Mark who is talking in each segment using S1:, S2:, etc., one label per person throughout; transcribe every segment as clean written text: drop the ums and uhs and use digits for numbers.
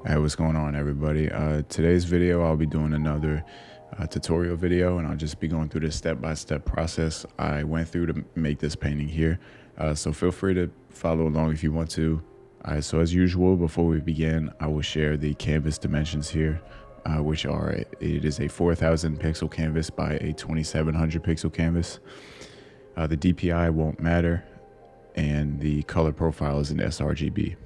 S1: Hey, what's going on, everybody? Today's video, I'll be doing another tutorial video, and I'll just be going through the step-by-step process I went through to make this painting here. So feel free to follow along if you want to. So as usual, before we begin, I will share the canvas dimensions here, which are, it is a 4,000 pixel canvas by a 2,700 pixel canvas. The DPI won't matter, and the color profile is an sRGB,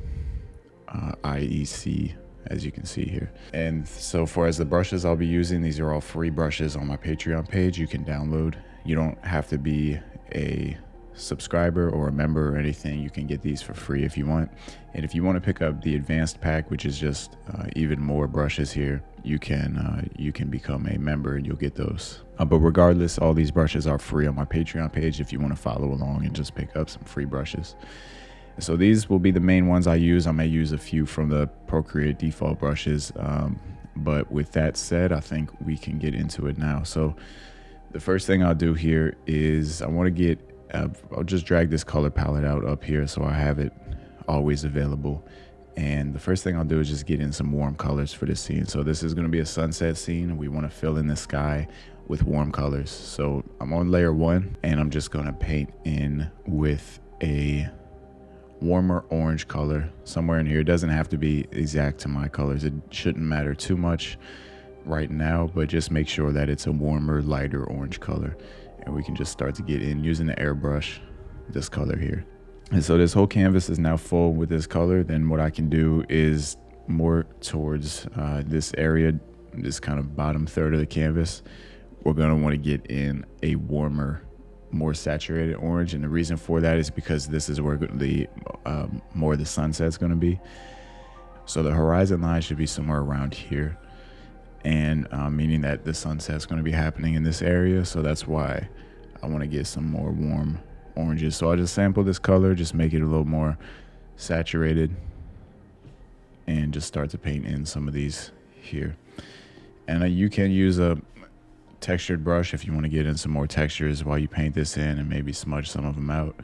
S1: IEC, as you can see here. And so far as the brushes I'll be using, these are all free brushes on my Patreon page you can download. You don't have to be a subscriber or a member or anything. You can get these for free if you want. And if you want to pick up the advanced pack, which is just even more brushes here, you can become a member and you'll get those. But regardless, all these brushes are free on my Patreon page if you want to follow along and just pick up some free brushes. So these will be the main ones I use. I may use a few from the Procreate default brushes, but with that said, I think we can get into it now. So the first thing I'll do here is I want to get, I'll just drag this color palette out up here so I have it always available. And the first thing I'll do is just get in some warm colors for this scene. So this is going to be a sunset scene. We want to fill in the sky with warm colors. So I'm on layer 1 and I'm just going to paint in with a warmer orange color somewhere in here. It doesn't have to be exact to my colors. It shouldn't matter too much right now, but just make sure that it's a warmer, lighter orange color. And we can just start to get in using the airbrush, this color here. And so this whole canvas is now full with this color. Then what I can do is more towards this area, this kind of bottom third of the canvas, we're going to want to get in a warmer, more saturated orange. And the reason for that is because this is where the more of the sunset's going to be. So the horizon line should be somewhere around here, and meaning that the sunset's going to be happening in this area. So that's why I want to get some more warm oranges. So I'll just sample this color, just make it a little more saturated, and just start to paint in some of these here. And you can use a textured brush if you want to get in some more textures while you paint this in and maybe smudge some of them out.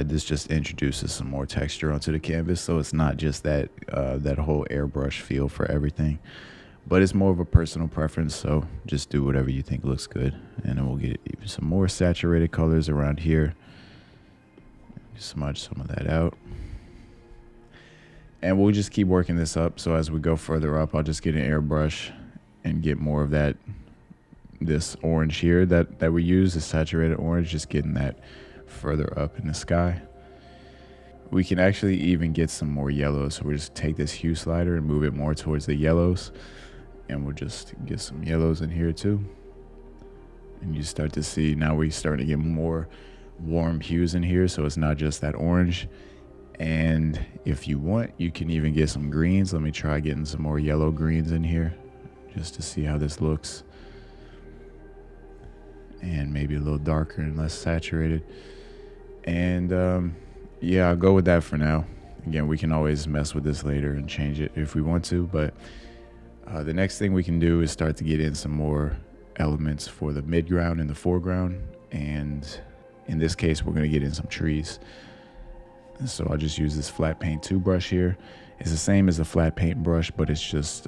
S1: This just introduces some more texture onto the canvas, so it's not just that that whole airbrush feel for everything, but it's more of a personal preference. So just do whatever you think looks good, and then we'll get even some more saturated colors around here. Smudge some of that out, and we'll just keep working this up. So as we go further up, I'll just get an airbrush and get more of that, this orange here that we use, the saturated orange, just getting that further up in the sky. We can actually even get some more yellows. So we'll just take this hue slider and move it more towards the yellows, and we'll just get some yellows in here too. And you start to see now we're starting to get more warm hues in here, so it's not just that orange. And if you want, you can even get some greens. Let me try getting some more yellow greens in here just to see how this looks, and maybe a little darker and less saturated. And yeah, I'll go with that for now. Again, we can always mess with this later and change it if we want to, but the next thing we can do is start to get in some more elements for the midground and the foreground. And in this case, we're going to get in some trees. So I'll just use this flat paint 2 brush here. It's the same as the flat paint brush, but it's just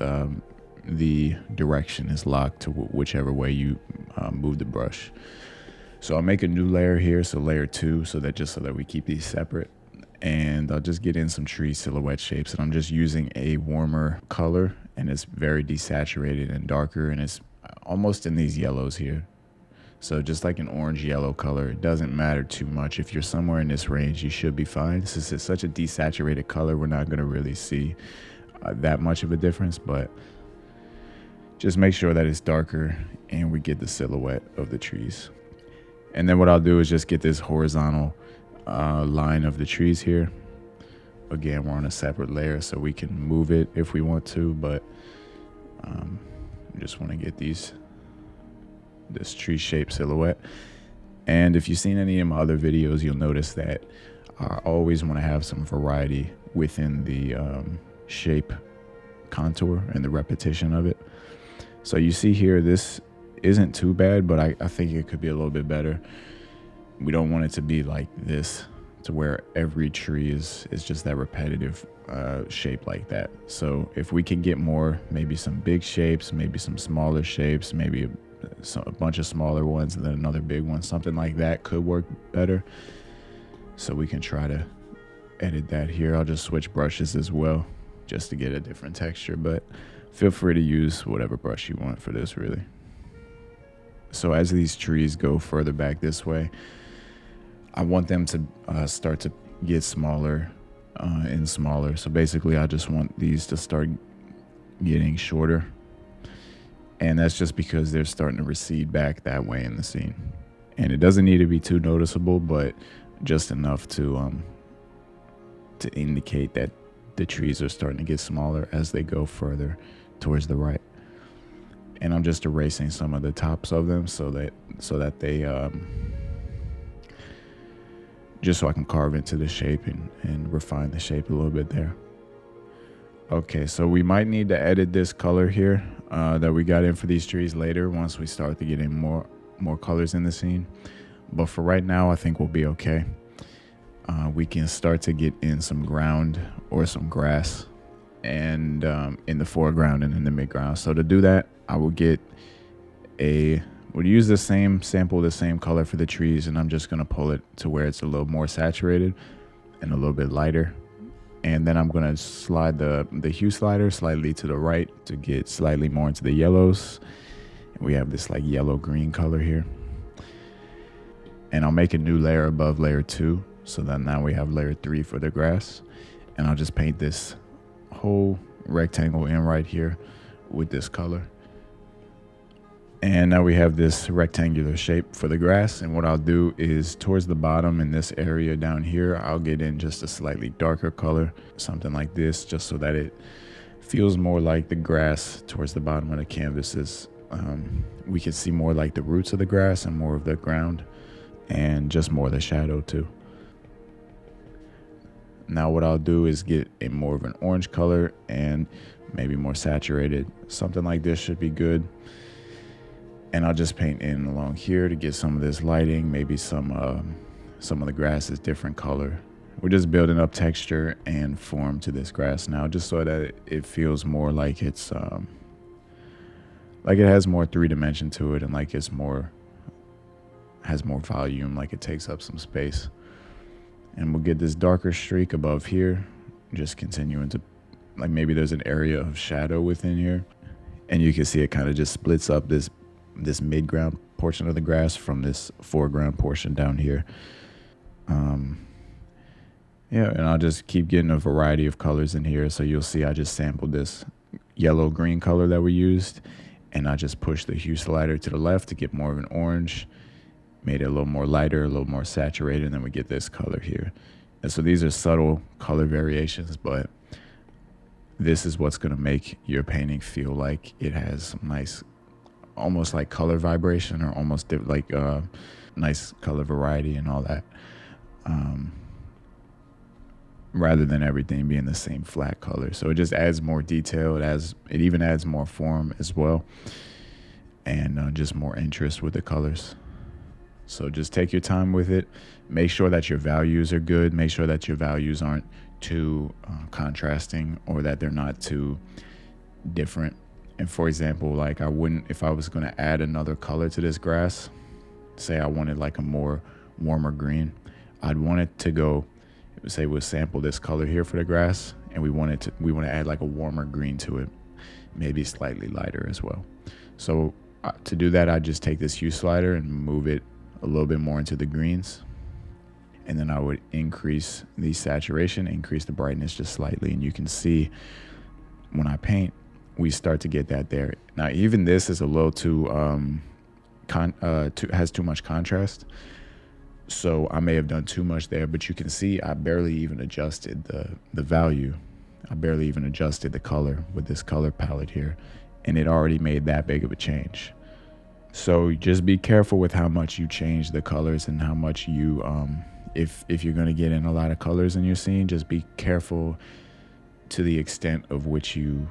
S1: the direction is locked to whichever way you move the brush. So I'll make a new layer here, so layer 2, so that we keep these separate. And I'll just get in some tree silhouette shapes, and I'm just using a warmer color, and it's very desaturated and darker, and it's almost in these yellows here. So just like an orange yellow color, it doesn't matter too much. If you're somewhere in this range, you should be fine. This is such a desaturated color, we're not going to really see that much of a difference, but just make sure that it's darker and we get the silhouette of the trees. And then what I'll do is just get this horizontal line of the trees here. Again, we're on a separate layer, so we can move it if we want to, but just want to get this tree shape silhouette. And if you've seen any of my other videos, you'll notice that I always want to have some variety within the shape contour and the repetition of it. So you see here, this isn't too bad, but I think it could be a little bit better. We don't want it to be like this to where every tree is just that repetitive shape like that. So if we can get more, maybe some big shapes, maybe some smaller shapes, maybe a bunch of smaller ones and then another big one, something like that could work better. So we can try to edit that here. I'll just switch brushes as well just to get a different texture, but feel free to use whatever brush you want for this, really. So as these trees go further back this way, I want them to start to get smaller and smaller. So basically I just want these to start getting shorter, and that's just because they're starting to recede back that way in the scene. And it doesn't need to be too noticeable, but just enough to indicate that the trees are starting to get smaller as they go further towards the right. And I'm just erasing some of the tops of them so that they just so I can carve into the shape and refine the shape a little bit there. Okay, so we might need to edit this color here that we got in for these trees later once we start to get in more colors in the scene. But for right now, I think we'll be okay. We can start to get in some ground or some grass and in the foreground and in the midground. So to do that, I will we'll use the same sample, the same color for the trees, and I'm just gonna pull it to where it's a little more saturated and a little bit lighter. And then I'm gonna slide the hue slider slightly to the right to get slightly more into the yellows. And we have this like yellow green color here. And I'll make a new layer above layer 2. So then now we have layer 3 for the grass. And I'll just paint this whole rectangle in right here with this color. And now we have this rectangular shape for the grass. And what I'll do is towards the bottom in this area down here, I'll get in just a slightly darker color, something like this, just so that it feels more like the grass towards the bottom of the canvas we can see more like the roots of the grass and more of the ground and just more of the shadow too. Now what I'll do is get a more of an orange color and maybe more saturated. Something like this should be good. And I'll just paint in along here to get some of this lighting, maybe some of the grass is different color. We're just building up texture and form to this grass now, just so that it feels more like it's like it has more 3 dimension to it, and like has more volume, like it takes up some space. And we'll get this darker streak above here, just continuing to, like maybe there's an area of shadow within here, and you can see it kind of just splits up this mid-ground portion of the grass from this foreground portion down here. Yeah, and I'll just keep getting a variety of colors in here. So you'll see I just sampled this yellow green color that we used, and I just pushed the hue slider to the left to get more of an orange, made it a little more lighter, a little more saturated, and then we get this color here. And so these are subtle color variations, but this is what's going to make your painting feel like it has some nice, almost like color vibration, or almost like nice color variety and all that, rather than everything being the same flat color. So it just adds more detail. It even adds more form as well, and just more interest with the colors. So just take your time with it. Make sure that your values are good. Make sure that your values aren't too contrasting, or that they're not too different. And for example, like if I was going to add another color to this grass, say I wanted like a more warmer green, I'd want it to go, say we'll sample this color here for the grass, and we want to add like a warmer green to it, maybe slightly lighter as well. So to do that, I just take this hue slider and move it a little bit more into the greens, and then I would increase the saturation, increase the brightness just slightly, and you can see when I paint, we start to get that there. Now even this is a little too has too much contrast, so I may have done too much there, but you can see I barely even adjusted the value. I barely even adjusted the color with this color palette here, and it already made that big of a change. So just be careful with how much you change the colors, and how much you if you're going to get in a lot of colors in your scene, just be careful to the extent of which you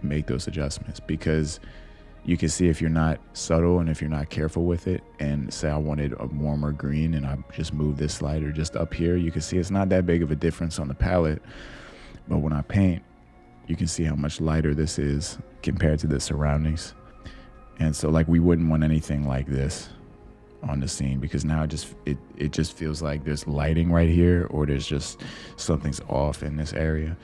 S1: make those adjustments, because you can see if you're not subtle and if you're not careful with it, and say I wanted a warmer green and I just move this slider just up here, you can see it's not that big of a difference on the palette. But when I paint, you can see how much lighter this is compared to the surroundings. And so like we wouldn't want anything like this on the scene, because now it just feels like there's lighting right here, or there's just something's off in this area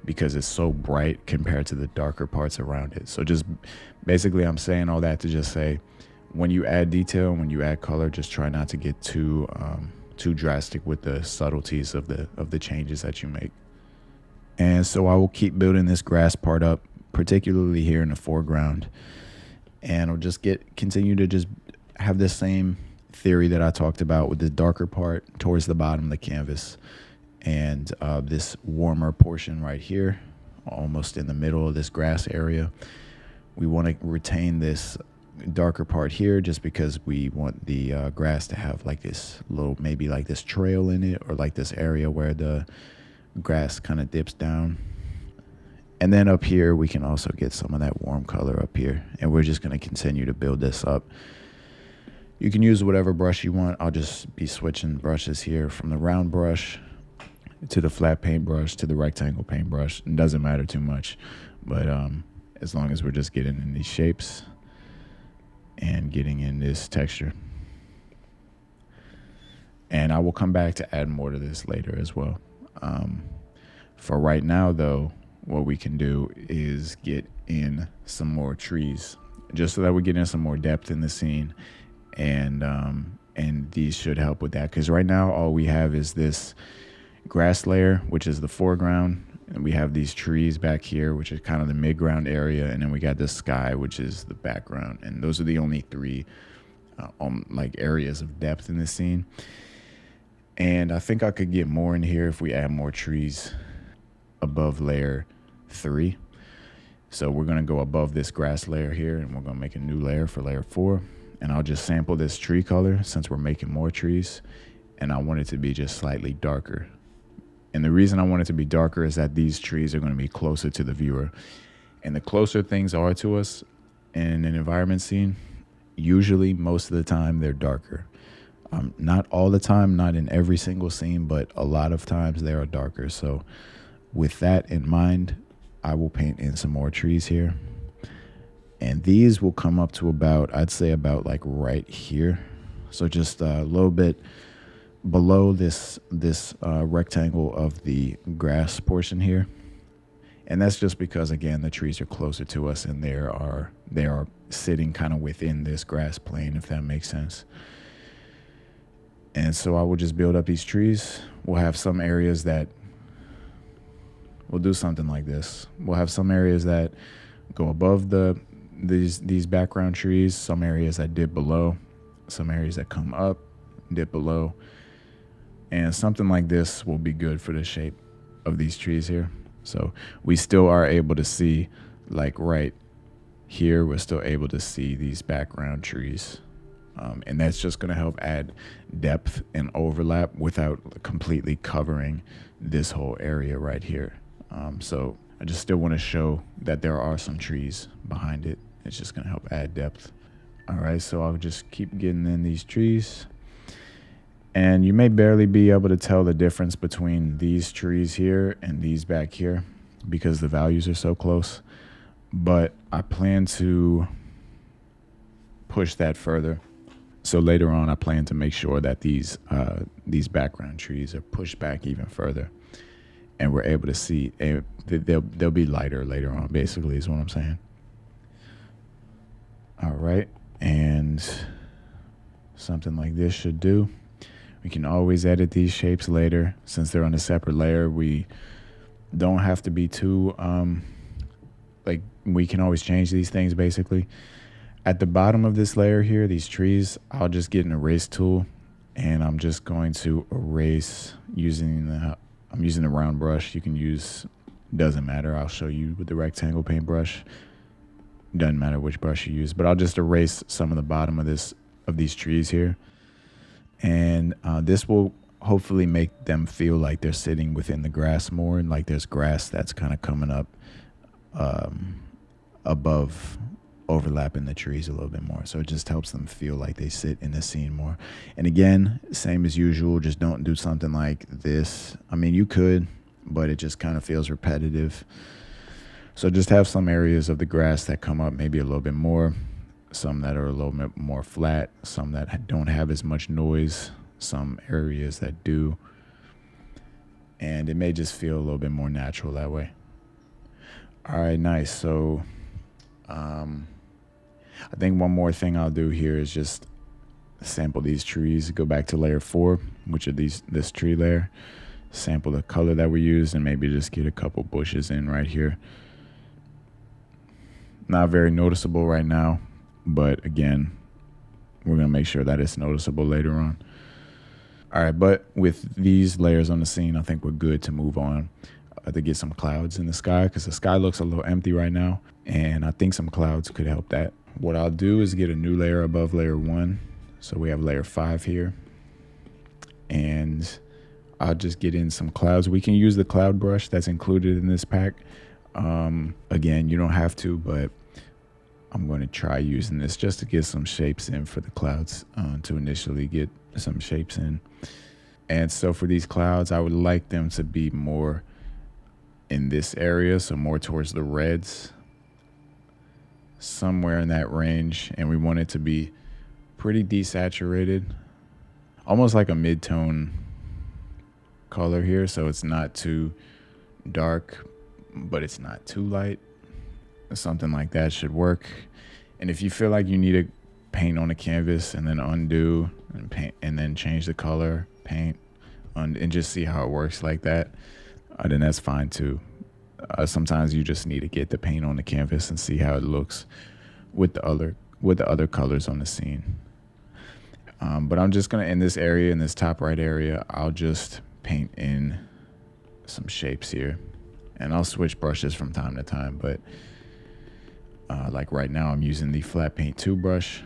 S1: because it's so bright compared to the darker parts around it. So just basically I'm saying all that to just say, when you add detail, when you add color, just try not to get too drastic with the subtleties of the changes that you make. And so I will keep building this grass part up, particularly here in the foreground, and I'll just continue to just have the same theory that I talked about with the darker part towards the bottom of the canvas, and this warmer portion right here, almost in the middle of this grass area. We want to retain this darker part here just because we want the grass to have like this little, maybe like this trail in it, or like this area where the grass kind of dips down. And then up here we can also get some of that warm color up here, and we're just going to continue to build this up. You can use whatever brush you want. I'll just be switching brushes here from the round brush to the flat paintbrush to the rectangle paintbrush. It doesn't matter too much, but as long as we're just getting in these shapes and getting in this texture. And I will come back to add more to this later as well. For right now though, what we can do is get in some more trees, just so that we get in some more depth in the scene. And these should help with that, because right now all we have is this grass layer, which is the foreground, and we have these trees back here, which is kind of the midground area, and then we got the sky, which is the background. And those are the only three like areas of depth in this scene. And I think I could get more in here if we add more trees above layer 3. So we're going to go above this grass layer here, and we're going to make a new layer for layer 4. And I'll just sample this tree color since we're making more trees, and I want it to be just slightly darker. And the reason I want it to be darker is that these trees are going to be closer to the viewer. And the closer things are to us in an environment scene, usually most of the time they're darker. Not all the time, not in every single scene, but a lot of times they are darker. So with that in mind, I will paint in some more trees here. And these will come up to about, I'd say about like right here. So just a little bit below this rectangle of the grass portion here. And that's just because, again, the trees are closer to us, and they are sitting kind of within this grass plane, if that makes sense. And so I will just build up these trees. We'll have some areas that, we'll do something like this. We'll have some areas that go above these background trees, some areas that dip below, some areas that come up, dip below. And something like this will be good for the shape of these trees here. So we still are able to see, like right here, we're still able to see these background trees. And that's just going to help add depth and overlap without completely covering this whole area right here. So I just still want to show that there are some trees behind it. It's just going to help add depth. All right, so I'll just keep getting in these trees. And you may barely be able to tell the difference between these trees here and these back here because the values are so close. But I plan to push that further. So later on, I plan to make sure that these background trees are pushed back even further, and we're able to see. They'll be lighter later on, basically, is what I'm saying. All right, and something like this should do. We can always edit these shapes later. Since they're on a separate layer, we don't have to be too, we can always change these things, basically. At the bottom of this layer here, these trees, I'll just get an erase tool, and I'm just going to erase I'm using the round brush. You can use, doesn't matter. I'll show you with the rectangle paintbrush. Doesn't matter which brush you use, but I'll just erase some of the bottom of these trees here. And this will hopefully make them feel like they're sitting within the grass more, and like there's grass that's kind of coming up above overlapping the trees a little bit more. So it just helps them feel like they sit in the scene more. And again, same as usual, just don't do something like this. I mean, you could, but it just kind of feels repetitive. So just have some areas of the grass that come up maybe a little bit more, some that are a little bit more flat, some that don't have as much noise, some areas that do. And it may just feel a little bit more natural that way. All right, nice. So I think one more thing I'll do here is just sample these trees, go back to layer 4, which are this tree layer, sample the color that we used, and maybe just get a couple bushes in right here. Not very noticeable right now, but again, we're gonna make sure that it's noticeable later on. All right, but with these layers on the scene, I think we're good to move on to get some clouds in the sky, because the sky looks a little empty right now, and I think some clouds could help that. What I'll do is get a new layer above layer 1. So we have layer 5 here, and I'll just get in some clouds. We can use the cloud brush that's included in this pack. Again, you don't have to, but I'm going to try using this just to get some shapes in for the clouds, to initially get some shapes in. And so for these clouds, I would like them to be more in this area, so more towards the reds, somewhere in that range. And we want it to be pretty desaturated, almost like a mid-tone color here, so it's not too dark, but it's not too light. Something like that should work. And if you feel like you need to paint on a canvas and then undo and paint and then change the color, paint, and just see how it works like that, then that's fine too. Sometimes you just need to get the paint on the canvas and see how it looks with the other colors on the scene. But I'm just gonna, in this area, in this top right area, I'll just paint in some shapes here, and I'll switch brushes from time to time, but like right now I'm using the flat paint 2 brush.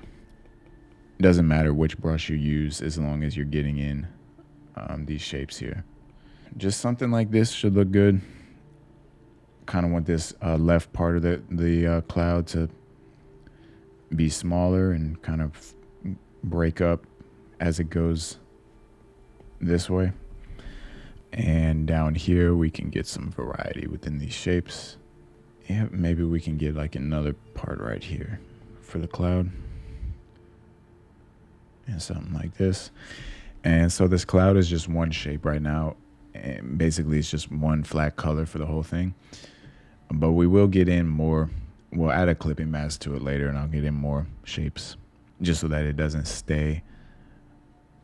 S1: It doesn't matter which brush you use as long as you're getting in these shapes here. Just something like this should look good. Kind of want this left part of the cloud to be smaller and kind of break up as it goes this way. And down here we can get some variety within these shapes. Yeah, maybe we can get like another part right here for the cloud and something like this. And so this cloud is just one shape right now, and basically it's just one flat color for the whole thing. But we will get in more, we'll add a clipping mask to it later, and I'll get in more shapes just so that it doesn't stay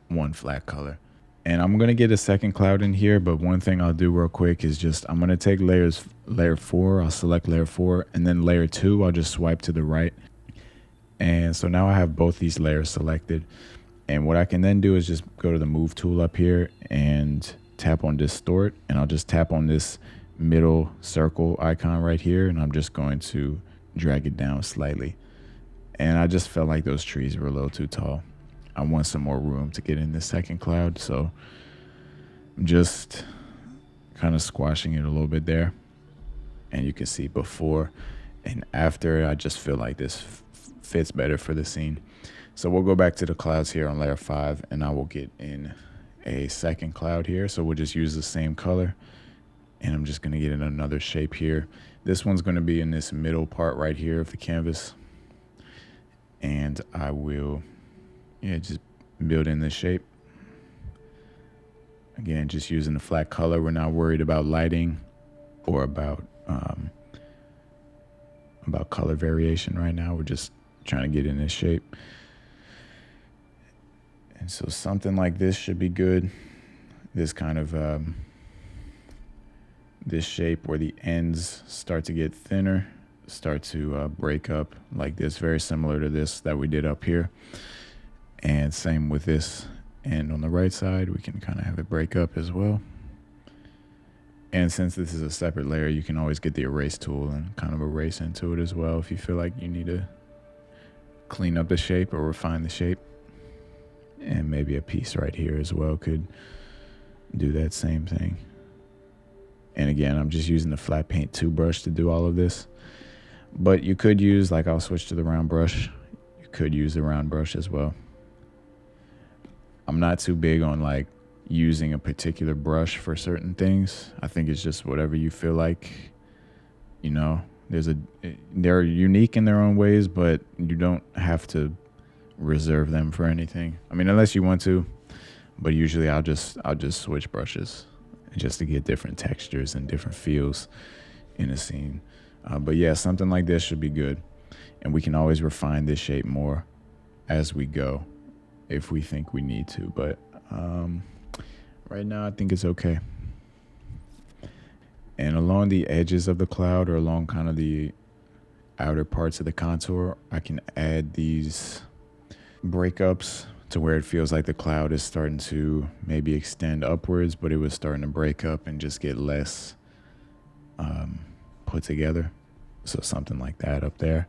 S1: one flat color. And I'm gonna get a second cloud in here, but one thing I'll do real quick is just, I'm gonna take layer 4, I'll select layer 4, and then layer 2, I'll just swipe to the right. And so now I have both these layers selected. And what I can then do is just go to the move tool up here and tap on distort, and I'll just tap on this middle circle icon right here, and I'm just going to drag it down slightly. And I just felt like those trees were a little too tall. I want some more room to get in the second cloud, so I'm just kind of squashing it a little bit there. And you can see before and after, I just feel like this fits better for the scene. So we'll go back to the clouds here on layer 5, and I will get in a second cloud here. So we'll just use the same color, and I'm just going to get in another shape here. This one's going to be in this middle part right here of the canvas, and I will just build in this shape. Again, just using the flat color. We're not worried about lighting or about color variation right now. We're just trying to get in this shape. And so something like this should be good. This kind of this shape where the ends start to get thinner, start to break up like this, very similar to this that we did up here. And same with this end on the right side, we can kind of have it break up as well. And since this is a separate layer, you can always get the erase tool and kind of erase into it as well if you feel like you need to clean up the shape or refine the shape. And maybe a piece right here as well could do that same thing. And again, I'm just using the flat paint 2 brush to do all of this. But you could use, like, I'll switch to the round brush. You could use the round brush as well. I'm not too big on like using a particular brush for certain things. I think it's just whatever you feel like, you know. They're unique in their own ways, but you don't have to reserve them for anything. I mean, unless you want to, but usually I'll just switch brushes just to get different textures and different feels in a scene. But yeah, something like this should be good. And we can always refine this shape more as we go if we think we need to. But right now, I think it's okay. And along the edges of the cloud, or along kind of the outer parts of the contour, I can add these breakups to where it feels like the cloud is starting to maybe extend upwards, but it was starting to break up and just get less put together. So something like that up there.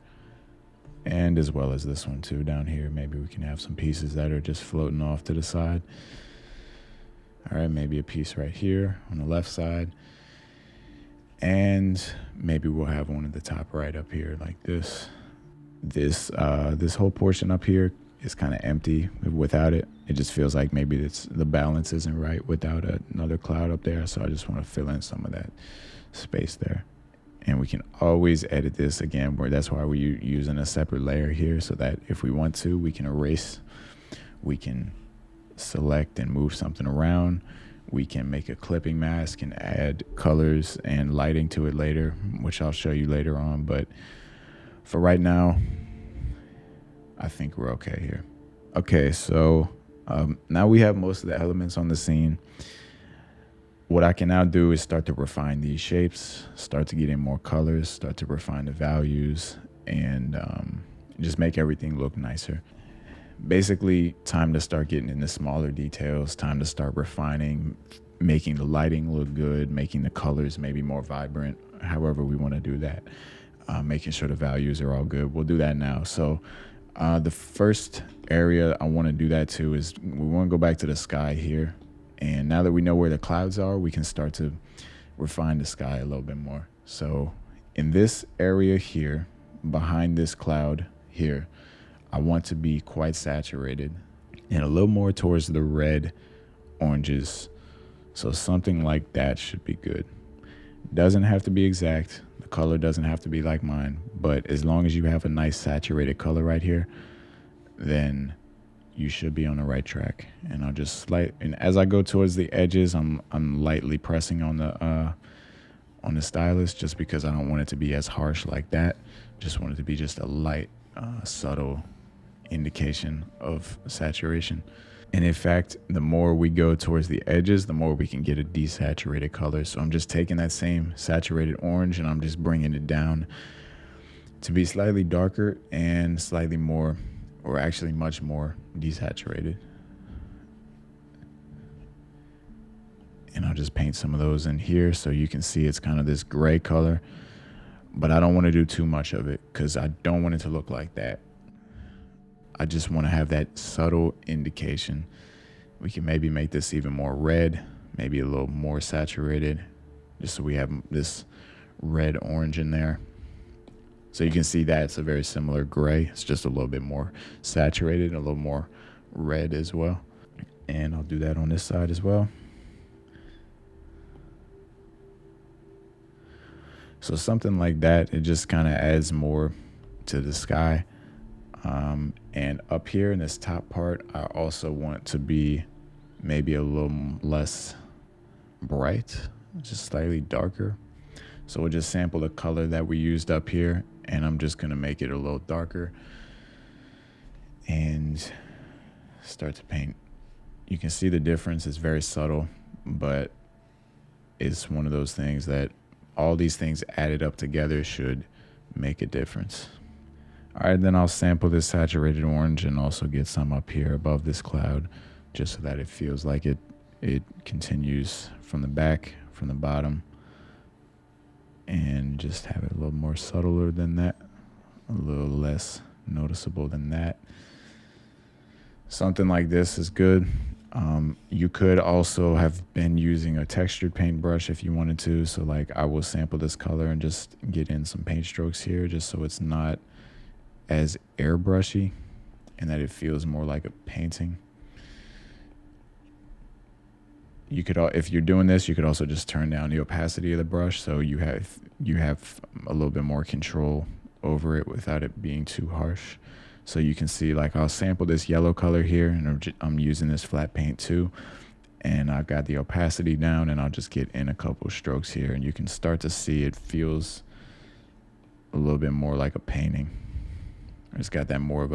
S1: And as well as this one too down here. Maybe we can have some pieces that are just floating off to the side. All right, maybe a piece right here on the left side. And maybe we'll have one at the top right up here like this. This whole portion up here is kind of empty without it. It just feels like maybe the balance isn't right without another cloud up there. So I just want to fill in some of that space there. And we can always edit this again, where that's why we're using a separate layer here, so that if we want to, we can erase, we can select and move something around. We can make a clipping mask and add colors and lighting to it later, which I'll show you later on. But for right now, I think we're okay here. Okay, so now we have most of the elements on the scene. What I can now do is start to refine these shapes, start to get in more colors, start to refine the values, and just make everything look nicer. Basically, time to start getting into smaller details, time to start refining, making the lighting look good, making the colors maybe more vibrant, however we want to do that, making sure the values are all good. We'll do that now. So the first area I want to do that to is we want to go back to the sky here. And now that we know where the clouds are, we can start to refine the sky a little bit more. So in this area here, behind this cloud here, I want to be quite saturated and a little more towards the red oranges. So something like that should be good. Doesn't have to be exact. The color doesn't have to be like mine, but as long as you have a nice saturated color right here, then you should be on the right track. And I'll just and as I go towards the edges, I'm lightly pressing on the stylus, just because I don't want it to be as harsh like that. Just want it to be just a light, subtle indication of saturation. And in fact, the more we go towards the edges, the more we can get a desaturated color. So I'm just taking that same saturated orange and I'm just bringing it down to be slightly darker and slightly more, or actually much more, desaturated. And I'll just paint some of those in here so you can see it's kind of this gray color, but I don't want to do too much of it because I don't want it to look like that. I just want to have that subtle indication. We can maybe make this even more red, maybe a little more saturated, just so we have this red orange in there. So you can see that it's a very similar gray. It's just a little bit more saturated, a little more red as well. And I'll do that on this side as well. So something like that, it just kind of adds more to the sky. And up here in this top part, I also want to be maybe a little less bright, just slightly darker. So we'll just sample the color that we used up here, and I'm just gonna make it a little darker and start to paint. You can see the difference is very subtle, but it's one of those things that all these things added up together should make a difference. All right, then I'll sample this saturated orange and also get some up here above this cloud, just so that it feels like it continues from the back, from the bottom, and just have it a little more subtler than that, a little less noticeable than that. Something like this is good. You could also have been using a textured paintbrush if you wanted to. So like I will sample this color and just get in some paint strokes here just so it's not as airbrushy and that it feels more like a painting. You could, if you're doing this, you could also just turn down the opacity of the brush so you have a little bit more control over it without it being too harsh. So you can see, like, I'll sample this yellow color here, and I'm using this flat paint too, and I've got the opacity down, and I'll just get in a couple strokes here, and you can start to see it feels a little bit more like a painting. It's got that more of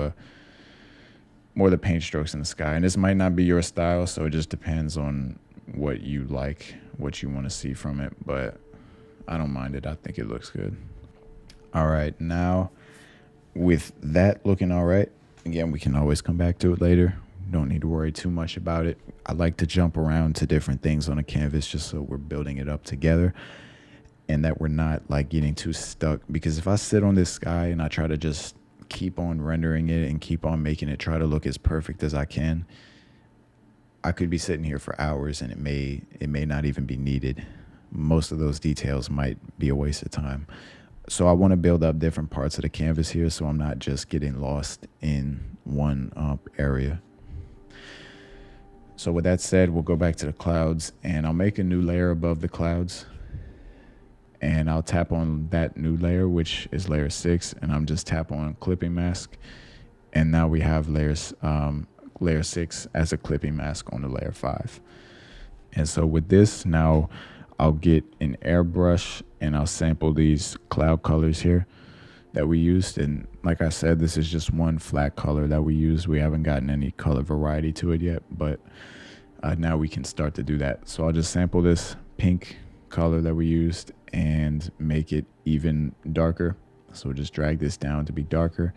S1: the paint strokes in the sky. And this might not be your style, so it just depends on what you like, what you want to see from it, but I don't mind it. I think it looks good. All right, now with that looking all right, again, we can always come back to it later. Don't need to worry too much about it. I like to jump around to different things on a canvas just so we're building it up together and that we're not like getting too stuck, because if I sit on this sky and I try to just keep on rendering it and keep on making it try to look as perfect as I can, I could be sitting here for hours and it may not even be needed. Most of those details might be a waste of time. So I want to build up different parts of the canvas here so I'm not just getting lost in one area. So with that said, we'll go back to the clouds, and I'll make a new layer above the clouds, and I'll tap on that new layer, which is layer 6, and I'm just tap on clipping mask, and now we have layer 6 as a clipping mask on the layer 5. And so with this, now I'll get an airbrush and I'll sample these cloud colors here that we used. And like I said, this is just one flat color that we used. We haven't gotten any color variety to it yet, but now we can start to do that. So I'll just sample this pink color that we used and make it even darker. So we'll just drag this down to be darker.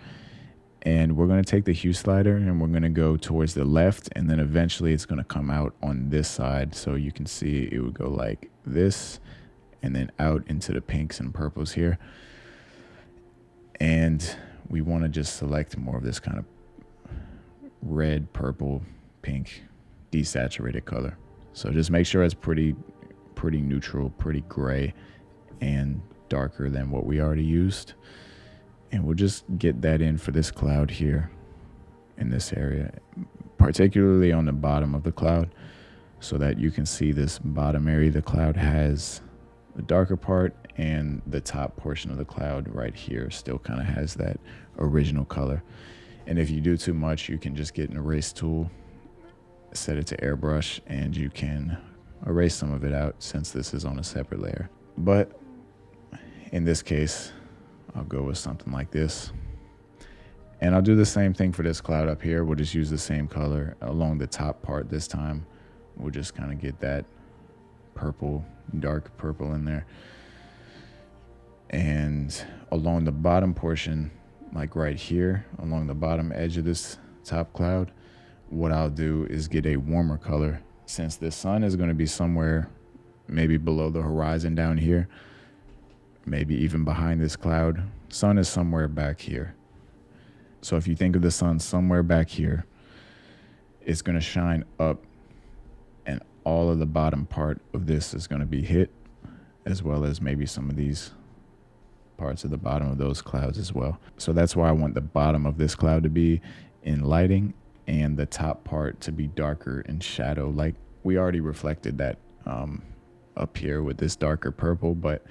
S1: And we're going to take the hue slider and we're going to go towards the left, and then eventually it's going to come out on this side. So you can see it would go like this and then out into the pinks and purples here. And we want to just select more of this kind of red, purple, pink, desaturated color. So just make sure it's pretty neutral, pretty gray, and darker than what we already used. And we'll just get that in for this cloud here in this area, particularly on the bottom of the cloud, so that you can see this bottom area. The cloud has the darker part, and the top portion of the cloud right here still kind of has that original color. And if you do too much, you can just get an erase tool, set it to airbrush, and you can erase some of it out since this is on a separate layer. But in this case, I'll go with something like this. And I'll do the same thing for this cloud up here. We'll just use the same color along the top part this time. We'll just kind of get that purple, dark purple in there. And along the bottom portion, like right here, along the bottom edge of this top cloud, what I'll do is get a warmer color. Since the sun is going to be somewhere maybe below the horizon down here, maybe even behind this cloud, sun is somewhere back here. So if you think of the sun somewhere back here, it's going to shine up, and all of the bottom part of this is going to be hit, as well as maybe some of these parts of the bottom of those clouds as well. So that's why I want the bottom of this cloud to be in lighting and the top part to be darker in shadow. Like we already reflected that up here with this darker purple, but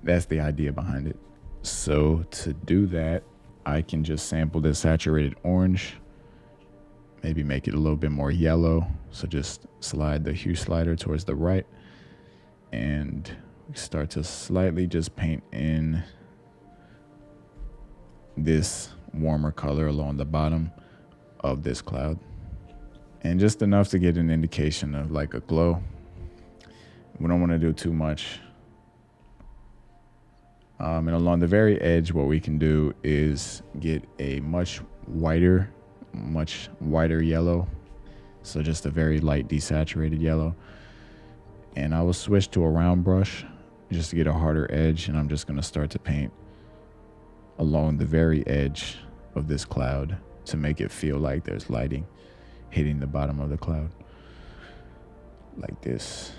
S1: that's the idea behind it. So to do that, I can just sample this saturated orange, maybe make it a little bit more yellow. So just slide the hue slider towards the right and start to slightly just paint in this warmer color along the bottom of this cloud. And just enough to get an indication of like a glow. We don't want to do too much. And along the very edge, what we can do is get a much whiter yellow. So just a very light desaturated yellow. And I will switch to a round brush just to get a harder edge. And I'm just going to start to paint along the very edge of this cloud to make it feel like there's lighting hitting the bottom of the cloud. like this.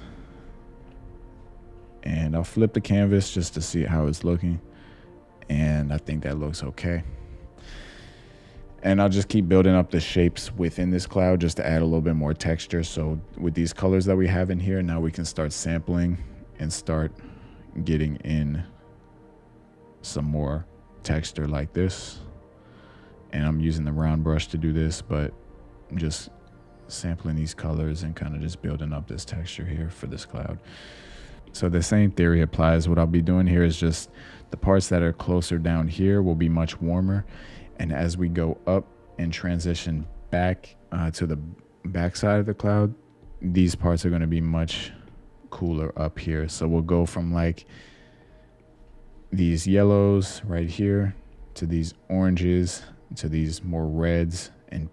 S1: And I'll flip the canvas just to see how it's looking. And I think that looks okay. And I'll just keep building up the shapes within this cloud just to add a little bit more texture. So with these colors that we have in here, now we can start sampling and start getting in some more texture like this. And I'm using the round brush to do this, but I'm just sampling these colors and kind of just building up this texture here for this cloud. So the same theory applies. What I'll be doing here is just the parts that are closer down here will be much warmer. And as we go up and transition back to the back side of the cloud, these parts are going to be much cooler up here. So we'll go from like these yellows right here to these oranges to these more reds and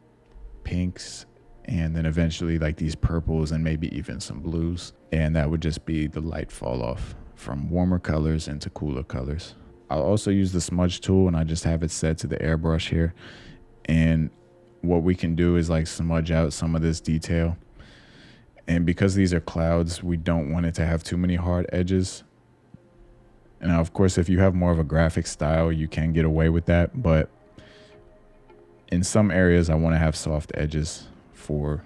S1: pinks, and then eventually like these purples and maybe even some blues. And that would just be the light fall off from warmer colors into cooler colors. I'll also use the smudge tool, and I just have it set to the airbrush here. And what we can do is like smudge out some of this detail. And because these are clouds, we don't want it to have too many hard edges. And now, of course, if you have more of a graphic style, you can get away with that. But in some areas, I want to have soft edges for,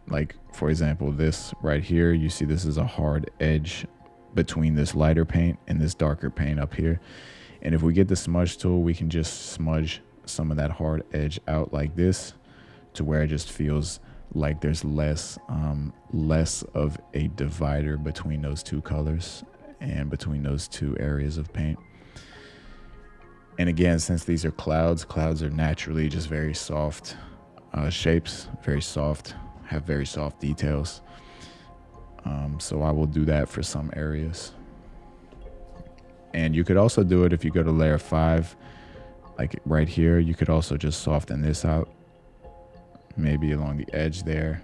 S1: like, for example, this right here. You see this is a hard edge between this lighter paint and this darker paint up here. And if we get the smudge tool, we can just smudge some of that hard edge out like this to where it just feels like there's less of a divider between those two colors and between those two areas of paint. And again, since these are clouds are naturally just very soft shapes, very soft, have very soft details. So I will do that for some areas. And you could also do it if you go to layer 5, like right here. You could also just soften this out, maybe along the edge there.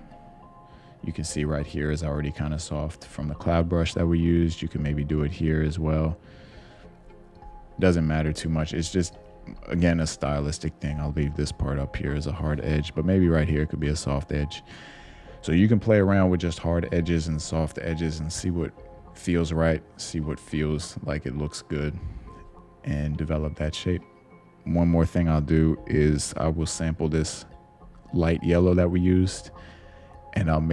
S1: You can see right here is already kind of soft from the cloud brush that we used. You can maybe do it here as well. Doesn't matter too much. It's just, again, a stylistic thing. I'll leave this part up here as a hard edge, but maybe right here could be a soft edge. So you can play around with just hard edges and soft edges and see what feels right, see what feels like it looks good, and develop that shape. One more thing I'll do is I will sample this light yellow that we used, and I'll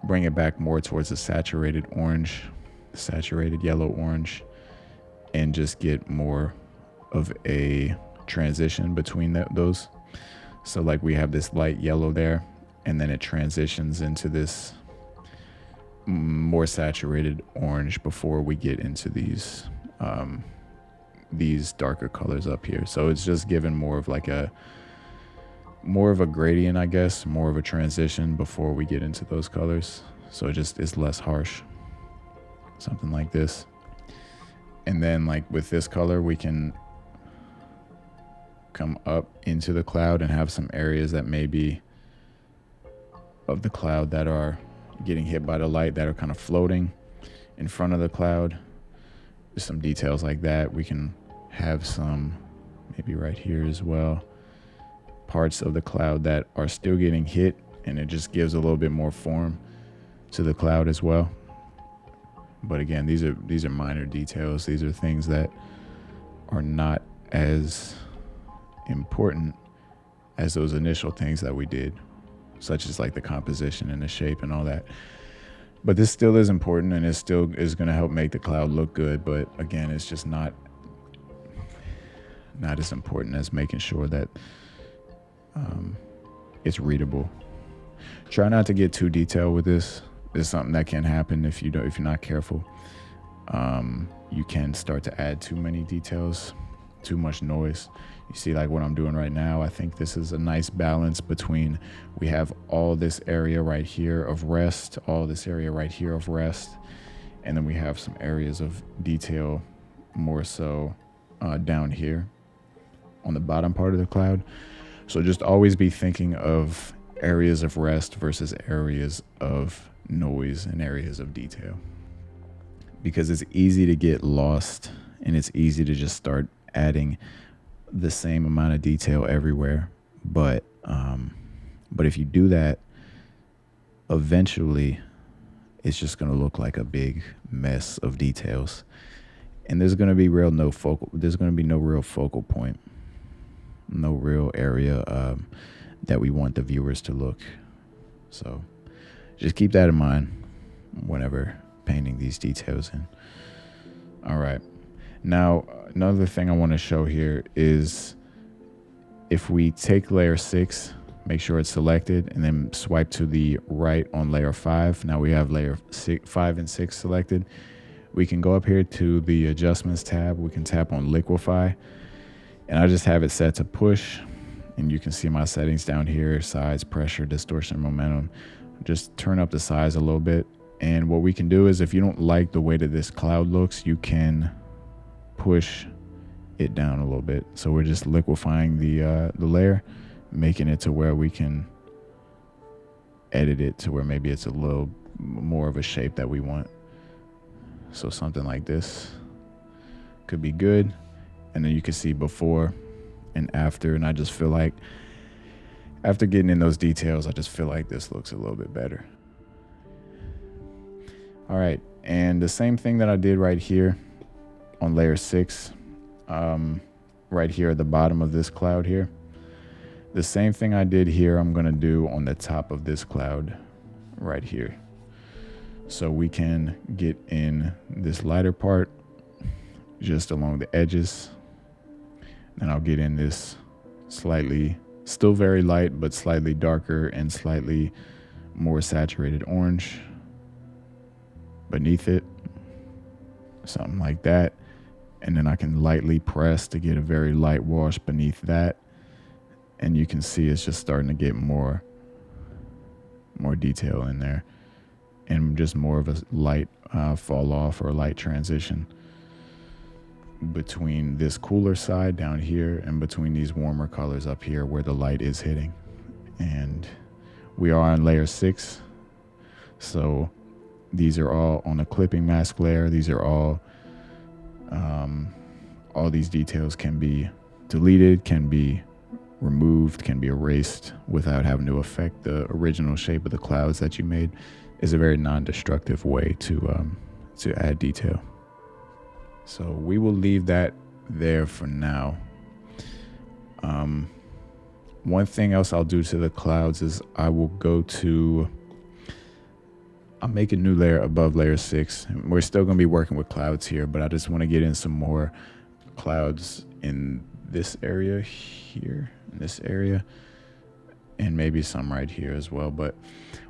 S1: bring it back more towards a saturated orange, saturated yellow orange, and just get more of a transition between those. So like we have this light yellow there, and then it transitions into this more saturated orange before we get into these darker colors up here. So it's just given more of a gradient, I guess, more of a transition before we get into those colors. So it just is less harsh, something like this. And then like with this color, we can come up into the cloud and have some areas that may be of the cloud that are getting hit by the light, that are kind of floating in front of the cloud. There's some details like that. We can have some, maybe right here as well, parts of the cloud that are still getting hit, and it just gives a little bit more form to the cloud as well. But again, these are minor details. These are things that are not as important as those initial things that we did, such as like the composition and the shape and all that. But this still is important, and it still is going to help make the cloud look good. But again, it's just not as important as making sure that it's readable. Try not to get too detailed with this. It's something that can happen if you're not careful. You can start to add too many details, too much noise. You see like what I'm doing right now. I think this is a nice balance between, we have all this area right here of rest, all this area right here of rest, and then we have some areas of detail more so down here on the bottom part of the cloud. So just always be thinking of areas of rest versus areas of noise and areas of detail, because it's easy to get lost and it's easy to just start adding the same amount of detail everywhere. But if you do that, eventually it's just going to look like a big mess of details. And there's going to be there's going to be no real focal point, no real area that we want the viewers to look. So just keep that in mind whenever painting these details in. All right. Now, another thing I want to show here is if we take layer 6, make sure it's selected, and then swipe to the right on layer 5. Now we have layer 5 and 6 selected. We can go up here to the adjustments tab. We can tap on liquify, and I just have it set to push, and you can see my settings down here: size, pressure, distortion, momentum. Just turn up the size a little bit. And what we can do is, if you don't like the way that this cloud looks, you can push it down a little bit. So we're just liquefying the layer, making it to where we can edit it to where maybe it's a little more of a shape that we want. So something like this could be good. And then you can see before and after. And I just feel like after getting in those details, I just feel like this looks a little bit better. All right. And the same thing that I did right here on layer 6, right here at the bottom of this cloud here. The same thing I did here, I'm going to do on the top of this cloud right here. So we can get in this lighter part just along the edges. And I'll get in this slightly, still very light, but slightly darker and slightly more saturated orange beneath it. Something like that. And then I can lightly press to get a very light wash beneath that. And you can see it's just starting to get more detail in there, and just more of a light fall off or a light transition between this cooler side down here and between these warmer colors up here where the light is hitting. And we are on layer 6. So these are all on a clipping mask layer. These are all these details can be deleted, can be removed, can be erased without having to affect the original shape of the clouds that you made. Is a very non-destructive way to add detail. So we will leave that there for now. One thing else I'll do to the clouds is I'll make a new layer above layer 6. We're still going to be working with clouds here, but I just want to get in some more clouds in this area here, in this area, and maybe some right here as well. But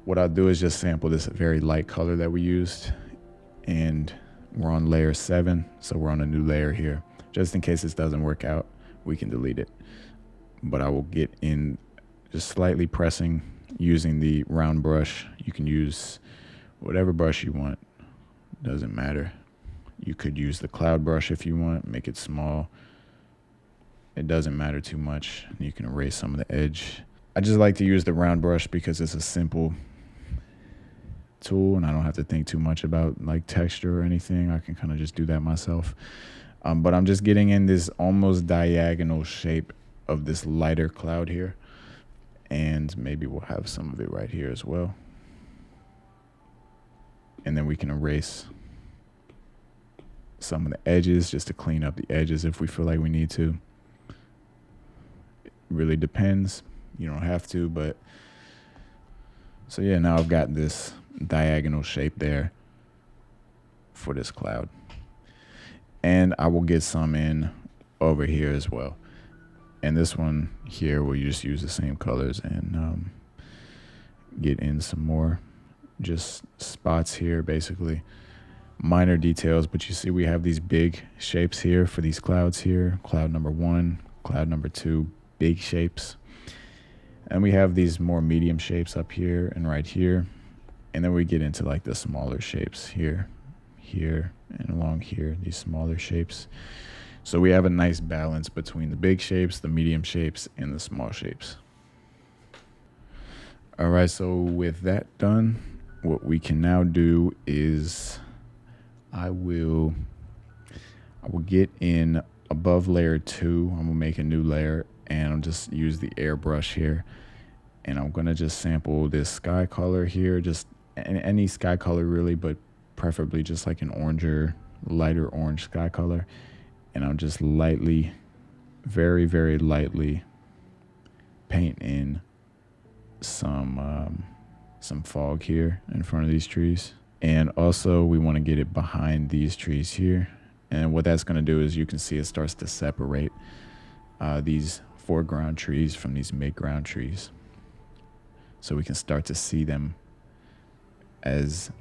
S1: what I'll do is just sample this very light color that we used, and we're on layer 7, so we're on a new layer here. Just in case this doesn't work out, we can delete it. But I will get in just slightly pressing using the round brush. You can use whatever brush you want, doesn't matter. You could use the cloud brush if you want, make it small. It doesn't matter too much. You can erase some of the edge. I just like to use the round brush because it's a simple tool and I don't have to think too much about like texture or anything. I can kind of just do that myself. But I'm just getting in this almost diagonal shape of this lighter cloud here. And maybe we'll have some of it right here as well. And then we can erase some of the edges just to clean up the edges if we feel like we need to. It really depends. You don't have to, but so yeah, now I've got this diagonal shape there for this cloud. And I will get some in over here as well. And this one here, we'll just use the same colors and get in some more just spots here, basically minor details. But you see we have these big shapes here for these clouds here. Cloud number 1, cloud number 2, big shapes. And we have these more medium shapes up here and right here. And then we get into like the smaller shapes here, here, and along here, these smaller shapes. So we have a nice balance between the big shapes, the medium shapes, and the small shapes. All right, so with that done, what we can now do is I will get in above layer 2. I'm gonna make a new layer and I'll just use the airbrush here And I'm gonna just sample this sky color here, just any sky color really, but preferably just like an oranger, lighter orange sky color. And I'm just lightly, very, very lightly paint in some fog here in front of these trees. And also we want to get it behind these trees here. And what that's going to do is you can see it starts to separate these foreground trees from these midground trees. So we can start to see them as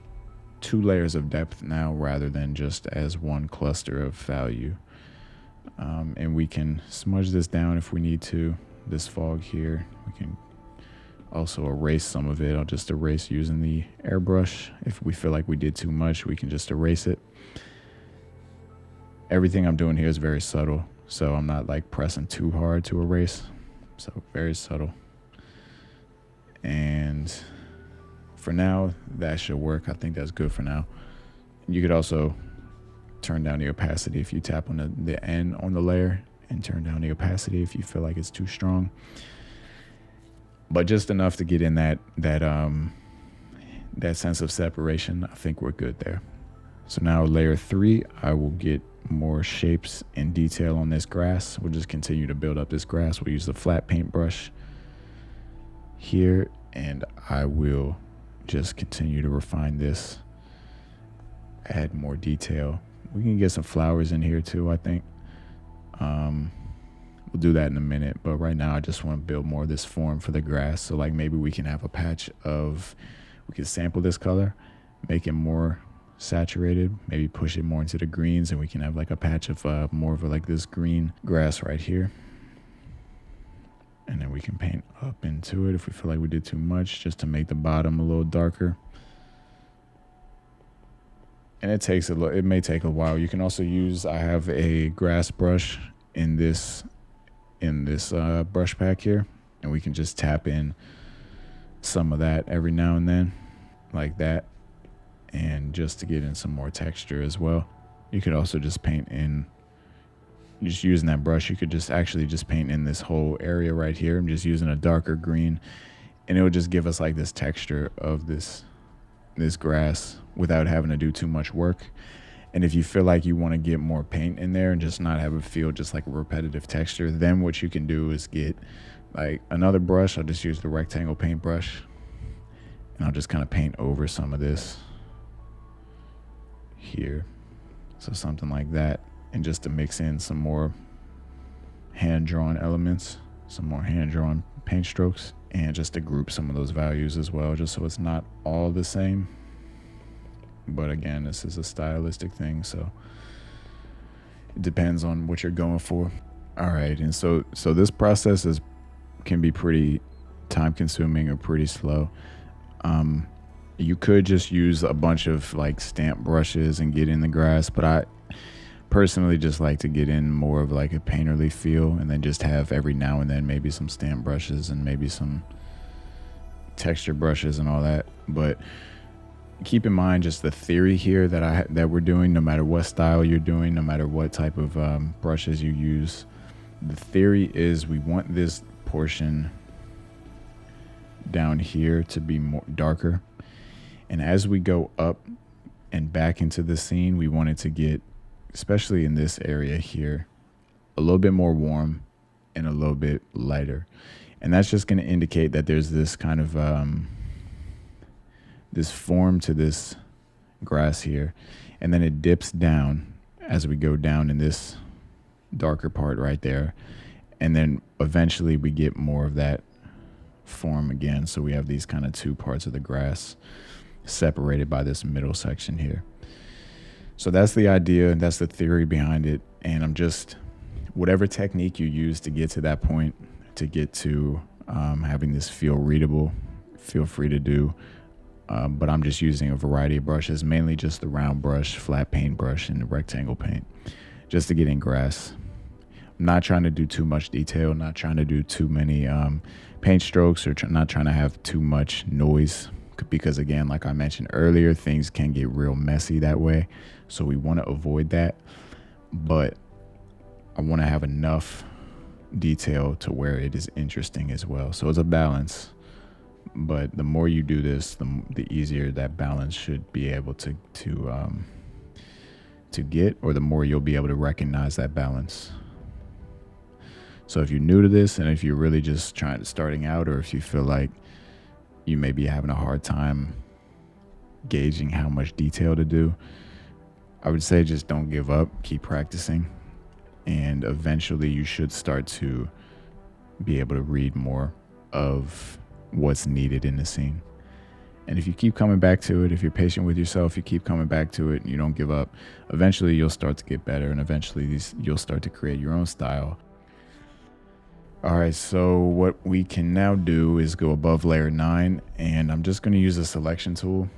S1: 2 layers of depth now rather than just as one cluster of value. And we can smudge this down if we need to. This fog here, we can also erase some of it. I'll just erase using the airbrush. If we feel like we did too much, we can just erase it. Everything I'm doing here is very subtle, so I'm not like pressing too hard to erase. So very subtle. And for now, that should work. I think that's good for now. You could also turn down the opacity if you tap on the N on the layer, and turn down the opacity if you feel like it's too strong. But just enough to get in that sense of separation. I think we're good there. So now layer 3, I will get more shapes and detail on this grass. We'll just continue to build up this grass. We'll use the flat paintbrush here, and I will just continue to refine this, add more detail. We can get some flowers in here too, I think. We'll do that in a minute, but right now I just want to build more of this form for the grass. So like maybe we can have a patch of, we can sample this color, make it more saturated, maybe push it more into the greens, and we can have like a patch of more of like this green grass right here. And then we can paint up into it if we feel like we did too much, just to make the bottom a little darker. And it may take a while. You can also use, I have a grass brush in this brush pack here, and we can just tap in some of that every now and then like that, and just to get in some more texture as well. You could also just paint in, just using that brush, you could just actually just paint in this whole area right here. I'm just using a darker green, and it would just give us like this texture of this grass without having to do too much work. And if you feel like you want to get more paint in there and just not have it feel just like a repetitive texture, then what you can do is get like another brush. I'll just use the rectangle paintbrush, and I'll just kind of paint over some of this here. So something like that. And just to mix in some more hand-drawn elements, some more hand-drawn paint strokes, and just to group some of those values as well, just so it's not all the same. But again, this is a stylistic thing, so it depends on what you're going for. All right, and so this process can be pretty time-consuming or pretty slow. You could just use a bunch of like stamp brushes and get in the grass, but I personally just like to get in more of like a painterly feel, and then just have every now and then maybe some stamp brushes and maybe some texture brushes and all that. But keep in mind just the theory here that we're doing, no matter what style you're doing, no matter what type of brushes you use. The theory is we want this portion down here to be more darker, and as we go up and back into the scene, we want it to get, especially in this area here, a little bit more warm and a little bit lighter. And that's just going to indicate that there's this kind of this form to this grass here, and then it dips down as we go down in this darker part right there, and then eventually we get more of that form again. So we have these kind of 2 parts of the grass separated by this middle section here. So that's the idea, that's the theory behind it. And I'm just, whatever technique you use to get to that point, to get to having this feel readable, feel free to do. But I'm just using a variety of brushes, mainly just the round brush, flat paint brush, and the rectangle paint, just to get in grass. I'm not trying to do too much detail, not trying to do too many paint strokes, or not trying to have too much noise, because again, like I mentioned earlier, things can get real messy that way. So we want to avoid that, but I want to have enough detail to where it is interesting as well. So it's a balance But the more you do this, the easier that balance should be able to get, or the more you'll be able to recognize that balance. So if you're new to this, and if you're really just starting out, or if you feel like you may be having a hard time gauging how much detail to do, I would say just don't give up, keep practicing, and eventually you should start to be able to read more of what's needed in the scene. And if you keep coming back to it, if you're patient with yourself, you keep coming back to it and you don't give up, eventually you'll start to get better, and eventually you'll start to create your own style. All right, so what we can now do is go above layer 9, and I'm just going to use the selection tool.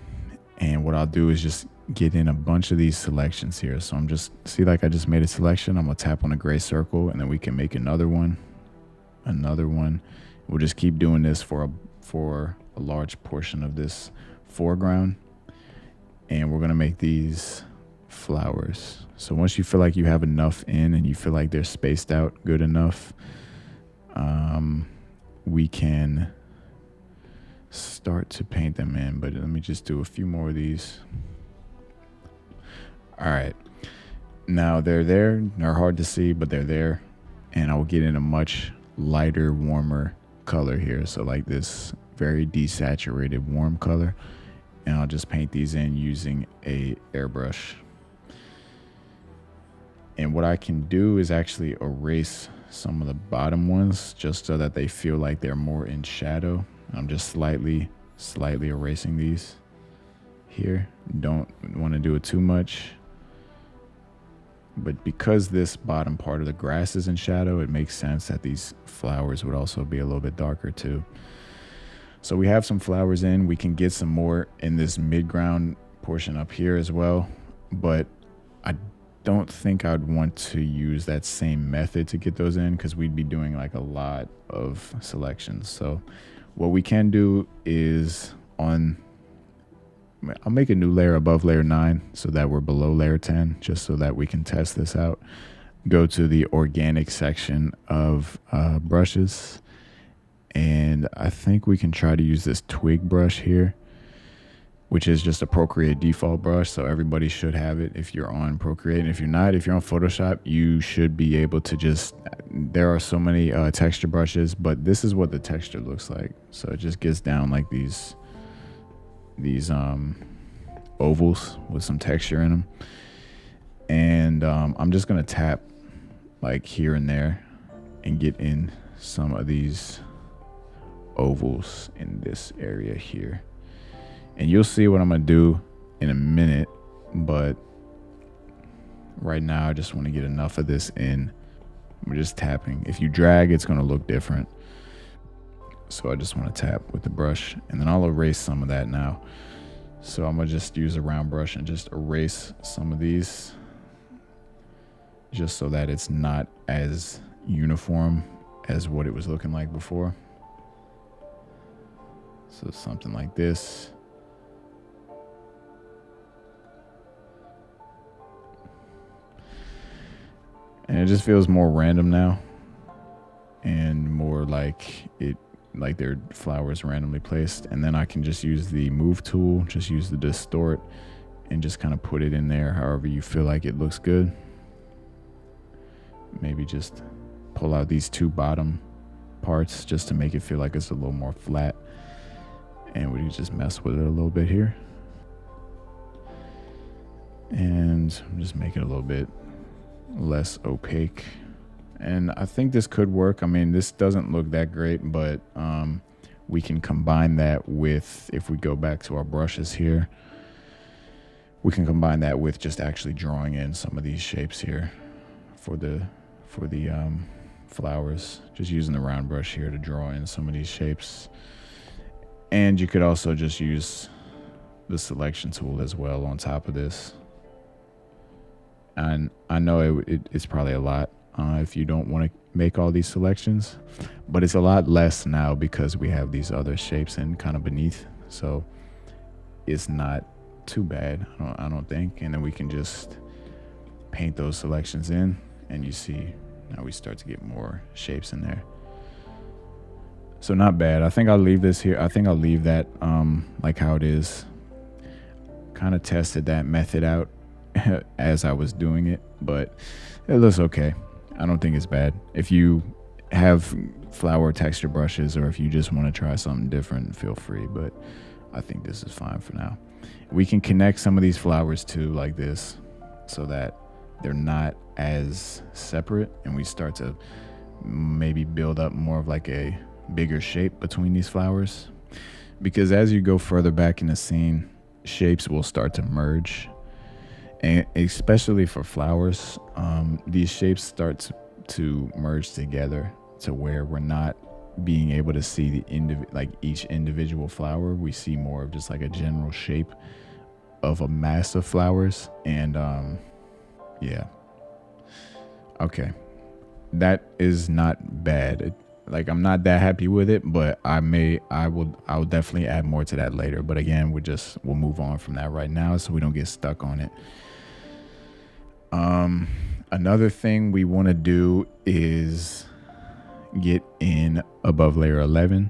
S1: And what I'll do is just get in a bunch of these selections here. So I just made a selection. I'm going to tap on a gray circle, and then we can make another one. We'll just keep doing this for a large portion of this foreground. And we're going to make these flowers. So once you feel like you have enough in and you feel like they're spaced out good enough, we can start to paint them in. But let me just do a few more of these. All right, now they're there. They're hard to see, but they're there. And I will get in a much lighter, warmer color here. So like this very desaturated warm color, and I'll just paint these in using a airbrush. And what I can do is actually erase some of the bottom ones just so that they feel like they're more in shadow. I'm just slightly erasing these here. Don't want to do it too much. But because this bottom part of the grass is in shadow, it makes sense that these flowers would also be a little bit darker too. So we have some flowers in. We can get some more in this mid-ground portion up here as well. But I don't think I'd want to use that same method to get those in, because we'd be doing like a lot of selections. So what we can do is I'll make a new layer above layer 9 so that we're below layer 10, just so that we can test this out. Go to the organic section of brushes, and I think we can try to use this twig brush here, which is just a Procreate default brush. So everybody should have it if you're on Procreate. And if you're not, if you're on Photoshop, you should be able to there are so many texture brushes, but this is what the texture looks like. So it just gets down like these ovals with some texture in them. And I'm just gonna tap like here and there and get in some of these ovals in this area here. And you'll see what I'm gonna do in a minute, but right now I just want to get enough of this in. We're just tapping. If you drag, it's gonna look different. So I just want to tap with the brush, and then I'll erase some of that now. So I'm gonna just use a round brush and just erase some of these, just so that it's not as uniform as what it was looking like before. So something like this. And it just feels more random now, and more like their flowers randomly placed. And then I can just use the move tool, just use the distort, and just kind of put it in there however you feel like it looks good. Maybe just pull out these two bottom parts just to make it feel like it's a little more flat. And we can just mess with it a little bit here. And just make it a little bit less opaque. And I think this could work. I mean, this doesn't look that great, but we can combine that with, if we go back to our brushes here, we can combine that with just actually drawing in some of these shapes here for the flowers. Just using the round brush here to draw in some of these shapes. And you could also just use the selection tool as well on top of this. And I know it's probably a lot if you don't want to make all these selections, but it's a lot less now because we have these other shapes in kind of beneath. So it's not too bad, I don't think. And then we can just paint those selections in, and you see now we start to get more shapes in there. So not bad. I think I'll leave this here. I think I'll leave that like how it is. Kind of tested that method out as I was doing it, but it looks okay. I don't think it's bad. If you have flower texture brushes, or if you just want to try something different, feel free, but I think this is fine for now. We can connect some of these flowers too like this, so that they're not as separate, and we start to maybe build up more of like a bigger shape between these flowers, because as you go further back in the scene, shapes will start to merge, and especially for flowers, these shapes start to merge together to where we're not being able to see the each individual flower. We see more of just like a general shape of a mass of flowers. And yeah, okay, that is not bad. I'm not that happy with it, but I'll definitely add more to that later. But again, we'll move on from that right now so we don't get stuck on it. Another thing we want to do is get in above layer 11.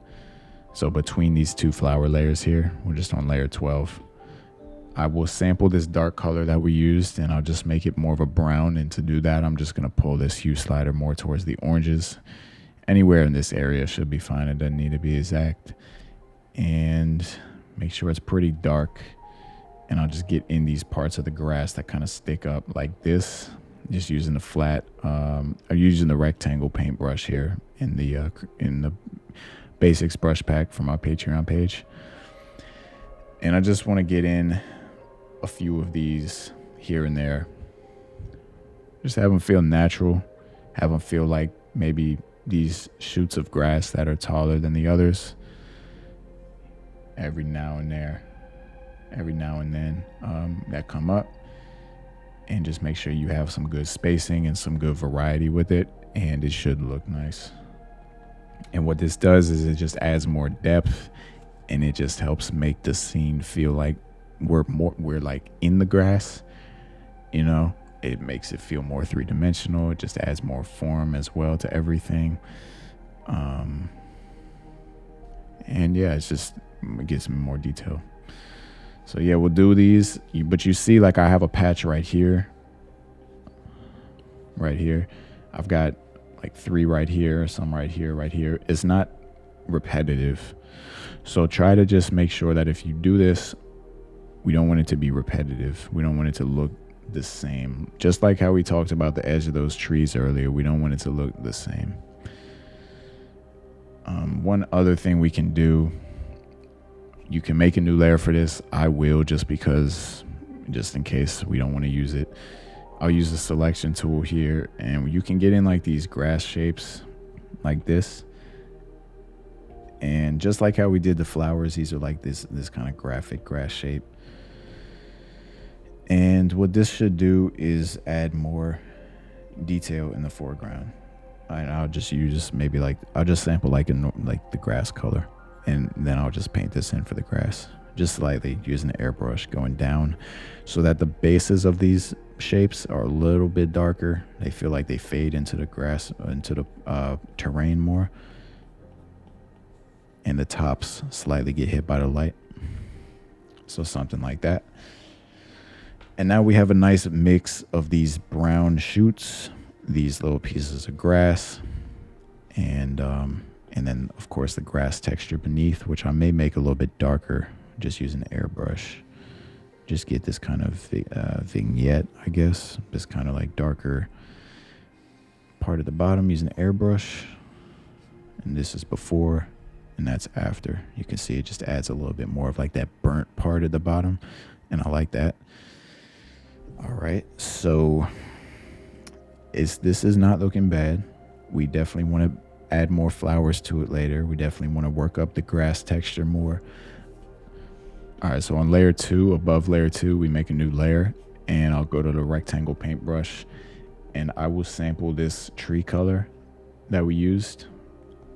S1: So between these two flower layers here, we're just on layer 12. I will sample this dark color that we used, and I'll just make it more of a brown. And to do that, I'm just going to pull this hue slider more towards the oranges. Anywhere in this area should be fine. It doesn't need to be exact. And make sure it's pretty dark. And I'll just get in these parts of the grass that kind of stick up like this, just using the flat, I'm using the rectangle paintbrush here in the basics brush pack from our Patreon page. And I just want to get in a few of these here and there. Just have them feel natural, have them feel like maybe these shoots of grass that are taller than the others. Every now and then that come up, and just make sure you have some good spacing and some good variety with it, and it should look nice. And what this does is it just adds more depth, and it just helps make the scene feel like we're like in the grass, you know. It makes it feel more three-dimensional. It just adds more form as well to everything. And yeah, it gets more detail. So yeah, we'll do these, but you see, like I have a patch right here. I've got like 3 right here, some right here. It's not repetitive. So try to just make sure that if you do this, we don't want it to be repetitive. We don't want it to look the same. Just like how we talked about the edge of those trees earlier, we don't want it to look the same. One other thing we can do, you can make a new layer for this. I will, just in case we don't want to use it. I'll use the selection tool here, and you can get in like these grass shapes like this. And just like how we did the flowers, these are like this kind of graphic grass shape. And what this should do is add more detail in the foreground. And I'll just use I'll just sample like the grass color, and then I'll just paint this in for the grass, just slightly using the airbrush going down, so that the bases of these shapes are a little bit darker. They feel like they fade into the grass, into the terrain more, and the tops slightly get hit by the light. So something like that. And now we have a nice mix of these brown shoots, these little pieces of grass, and then of course the grass texture beneath, which I may make a little bit darker just using the airbrush. Just get this kind of vignette, I guess, this kind of like darker part at the bottom using the airbrush. And this is before, and that's after. You can see it just adds a little bit more of like that burnt part at the bottom, and I like that. All right, so this is not looking bad. We definitely want to add more flowers to it later. We definitely want to work up the grass texture more. All right, so on layer 2, above layer 2, we make a new layer, and I'll go to the rectangle paintbrush, and I will sample this tree color that we used,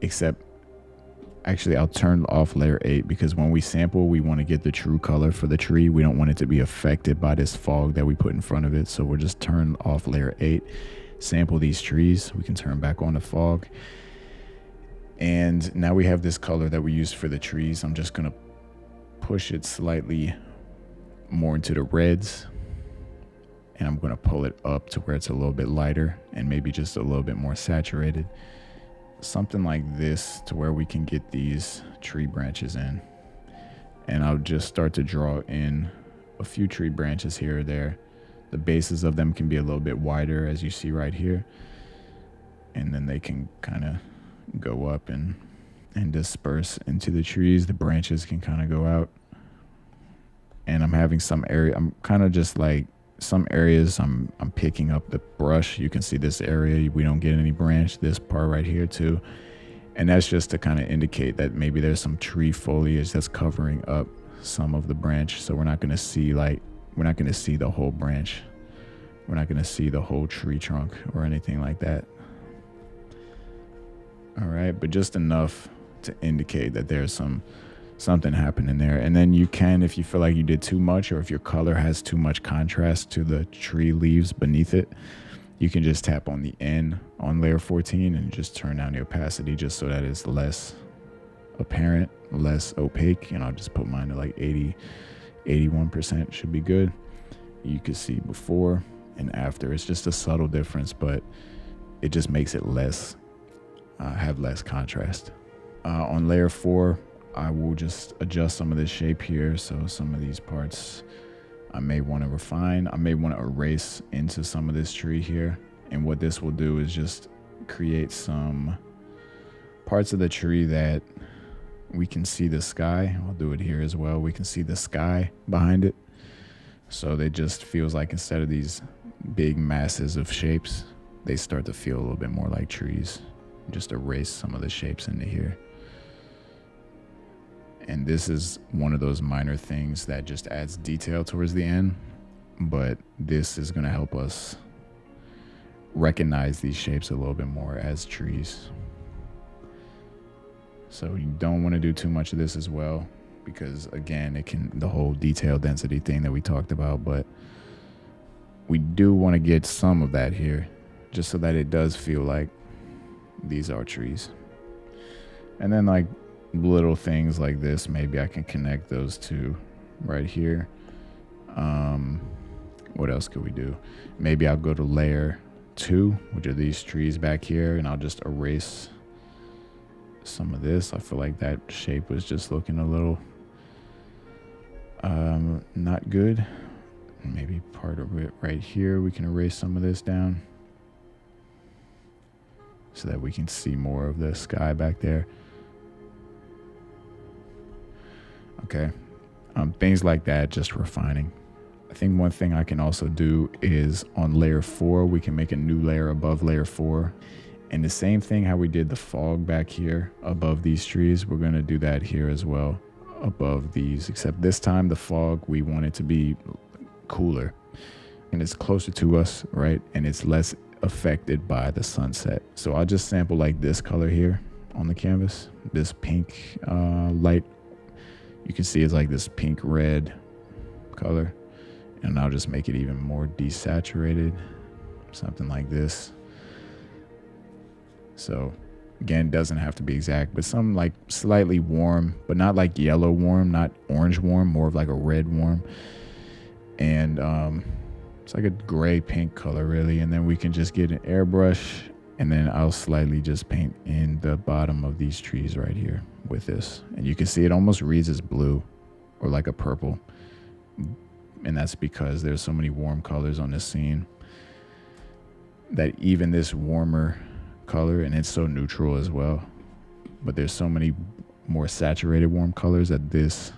S1: except actually I'll turn off layer 8, because when we sample, we want to get the true color for the tree. We don't want it to be affected by this fog that we put in front of it. So we'll just turn off layer 8, sample these trees. We can turn back on the fog. And now we have this color that we used for the trees. I'm just gonna push it slightly more into the reds, and I'm gonna pull it up to where it's a little bit lighter and maybe just a little bit more saturated. Something like this to where we can get these tree branches in. And I'll just start to draw in a few tree branches here or there. The bases of them can be a little bit wider, as you see right here. And then they can kind of go up and disperse into the trees. The branches can kind of go out. And I'm having some area, I'm kind of just like some areas I'm picking up the brush. You can see this area, we don't get any branch, this part right here too. And that's just to kind of indicate that maybe there's some tree foliage that's covering up some of the branch. So we're not going to see the whole branch. We're not going to see the whole tree trunk or anything like that. All right, but just enough to indicate that there's something happening there. And then you can, if you feel like you did too much, or if your color has too much contrast to the tree leaves beneath it, you can just tap on the N on layer 14 and just turn down the opacity just so that it's less apparent, less opaque. And I'll just put mine to like 81% should be good. You can see before and after. It's just a subtle difference, but it just makes it less have less contrast. On layer 4, I will just adjust some of this shape here. So some of these parts I may want to refine. I may want to erase into some of this tree here. And what this will do is just create some parts of the tree that we can see the sky. I'll do it here as well. We can see the sky behind it. So it just feels like instead of these big masses of shapes, they start to feel a little bit more like trees. Just erase some of the shapes into here. And this is one of those minor things that just adds detail towards the end, but this is going to help us recognize these shapes a little bit more as trees. So you don't want to do too much of this as well, because again, it can, the whole detail density thing that we talked about, but we do want to get some of that here just so that it does feel like these are trees. And then like little things like this, maybe I can connect those two right here. What else could we do? Maybe I'll go to layer 2, which are these trees back here, and I'll just erase some of this. I feel like that shape was just looking a little not good. Maybe part of it right here, we can erase some of this down so that we can see more of the sky back there. Okay, things like that, just refining. I think one thing I can also do is on layer 4, we can make a new layer above layer 4. And the same thing how we did the fog back here above these trees, we're gonna do that here as well above these, except this time the fog, we want it to be cooler and it's closer to us, right? And it's less affected by the sunset. So I'll just sample like this color here on the canvas, this pink light. You can see it's like this pink red color, and I'll just make it even more desaturated, something like this. So again, it doesn't have to be exact, but some like slightly warm, but not like yellow warm, not orange warm, more of like a red warm. And it's like a gray pink color really. And then we can just get an airbrush, and then I'll slightly just paint in the bottom of these trees right here with this. And you can see it almost reads as blue or like a purple. And that's because there's so many warm colors on this scene that even this warmer color, and it's so neutral as well, but there's so many more saturated warm colors that this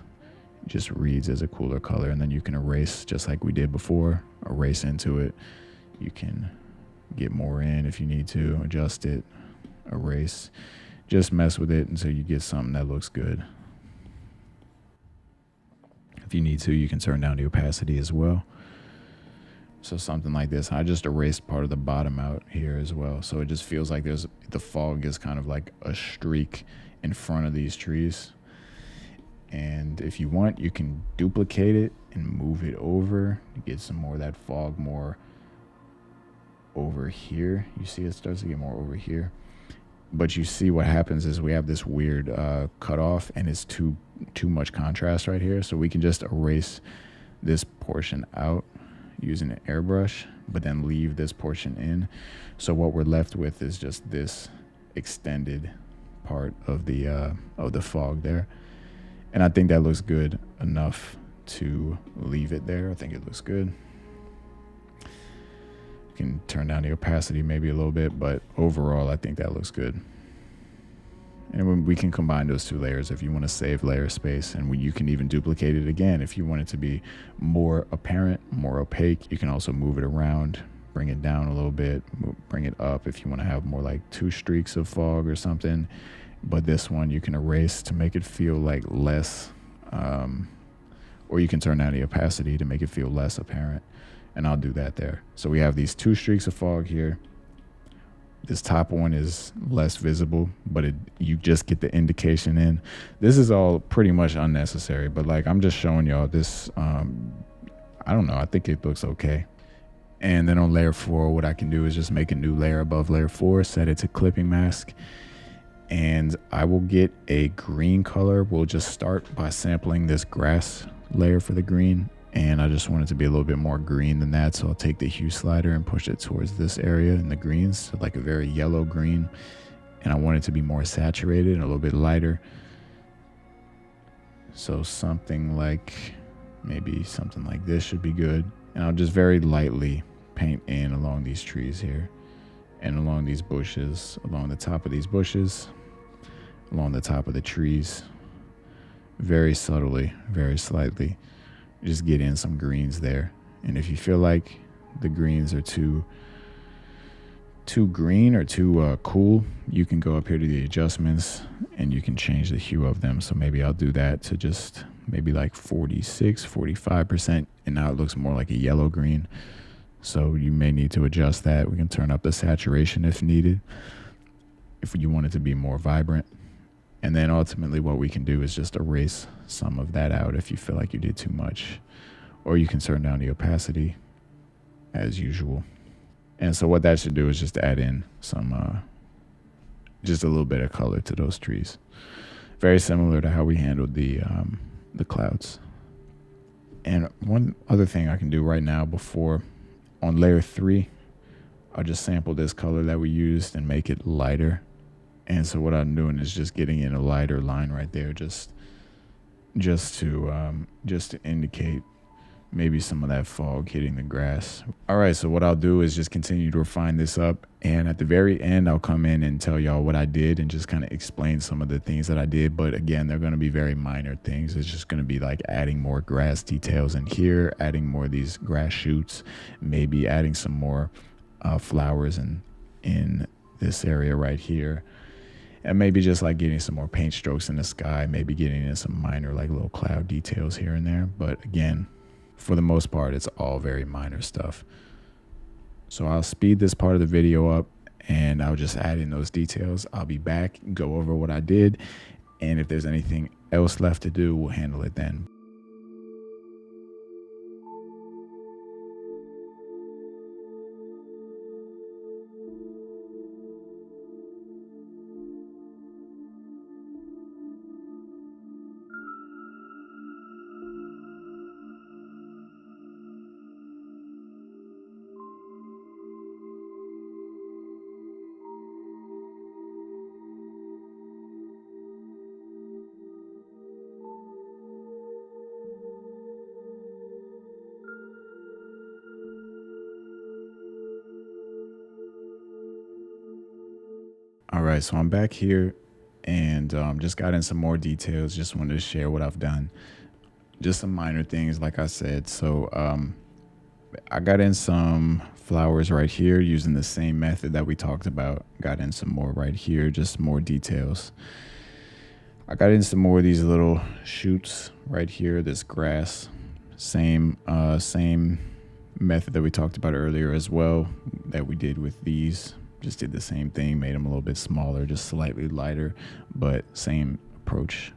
S1: just reads as a cooler color. And then you can erase just like we did before, erase into it. You can get more in if you need to, adjust it, erase, just mess with it until you get something that looks good. If you need to, you can turn down the opacity as well. So something like this, I just erased part of the bottom out here as well. So it just feels like the fog is kind of like a streak in front of these trees. And if you want, you can duplicate it and move it over to get some more of that fog more over here. You see it starts to get more over here. But you see what happens is we have this weird cutoff, and it's too much contrast right here. So we can just erase this portion out using an airbrush, but then leave this portion in. So what we're left with is just this extended part of the fog there. And I think that looks good enough to leave it there. I think it looks good. You can turn down the opacity maybe a little bit, but overall I think that looks good. And we can combine those two layers if you want to save layer space, and you can even duplicate it again if you want it to be more apparent, more opaque. You can also move it around, bring it down a little bit, bring it up if you want to have more like 2 streaks of fog or something. But this one you can erase to make it feel like less, or you can turn down the opacity to make it feel less apparent, and I'll do that there. So we have these 2 streaks of fog here. This top one is less visible, but you just get the indication in. This is all pretty much unnecessary, but like I'm just showing y'all this. I don't know, I think it looks okay. And then on layer 4, what I can do is just make a new layer above layer 4, set it to clipping mask, and I will get a green color. We'll just start by sampling this grass layer for the green, and I just want it to be a little bit more green than that, so I'll take the hue slider and push it towards this area in the greens, so like a very yellow green, and I want it to be more saturated and a little bit lighter. So something like, maybe something like this should be good. And I'll just very lightly paint in along these trees here, and along these bushes, along the top of these bushes, along the top of the trees, very subtly, very slightly. Just get in some greens there. And if you feel like the greens are too green or too cool, you can go up here to the adjustments and you can change the hue of them. So maybe I'll do that to just maybe like 46, 45%, and now it looks more like a yellow green. So you may need to adjust that. We can turn up the saturation if needed, if you want it to be more vibrant. And then ultimately what we can do is just erase some of that out if you feel like you did too much. Or you can turn down the opacity as usual. And so what that should do is just add in some, just a little bit of color to those trees. Very similar to how we handled the clouds. And one other thing I can do right now before, on layer 3, I'll just sample this color that we used and make it lighter. And so what I'm doing is just getting in a lighter line right there, just to indicate maybe some of that fog hitting the grass. All right, so what I'll do is just continue to refine this up, and at the very end I'll come in and tell y'all what I did and just kind of explain some of the things that I did. But again, they're going to be very minor things. It's just going to be like adding more grass details in here, adding more of these grass shoots, maybe adding some more flowers in this area right here. And maybe just like getting some more paint strokes in the sky, maybe getting in some minor like little cloud details here and there. But again, for the most part, it's all very minor stuff. So I'll speed this part of the video up and I'll just add in those details. I'll be back, go over what I did, and if there's anything else left to do, we'll handle it then. All right, so I'm back here and just got in some more details. Just wanted to share what I've done. Just some minor things, like I said. So I got in some flowers right here using the same method that we talked about. Got in some more right here, just more details. I got in some more of these little shoots right here, this grass. Same method that we talked about earlier as well, that we did with these. Just did the same thing, made them a little bit smaller, just slightly lighter, but same approach.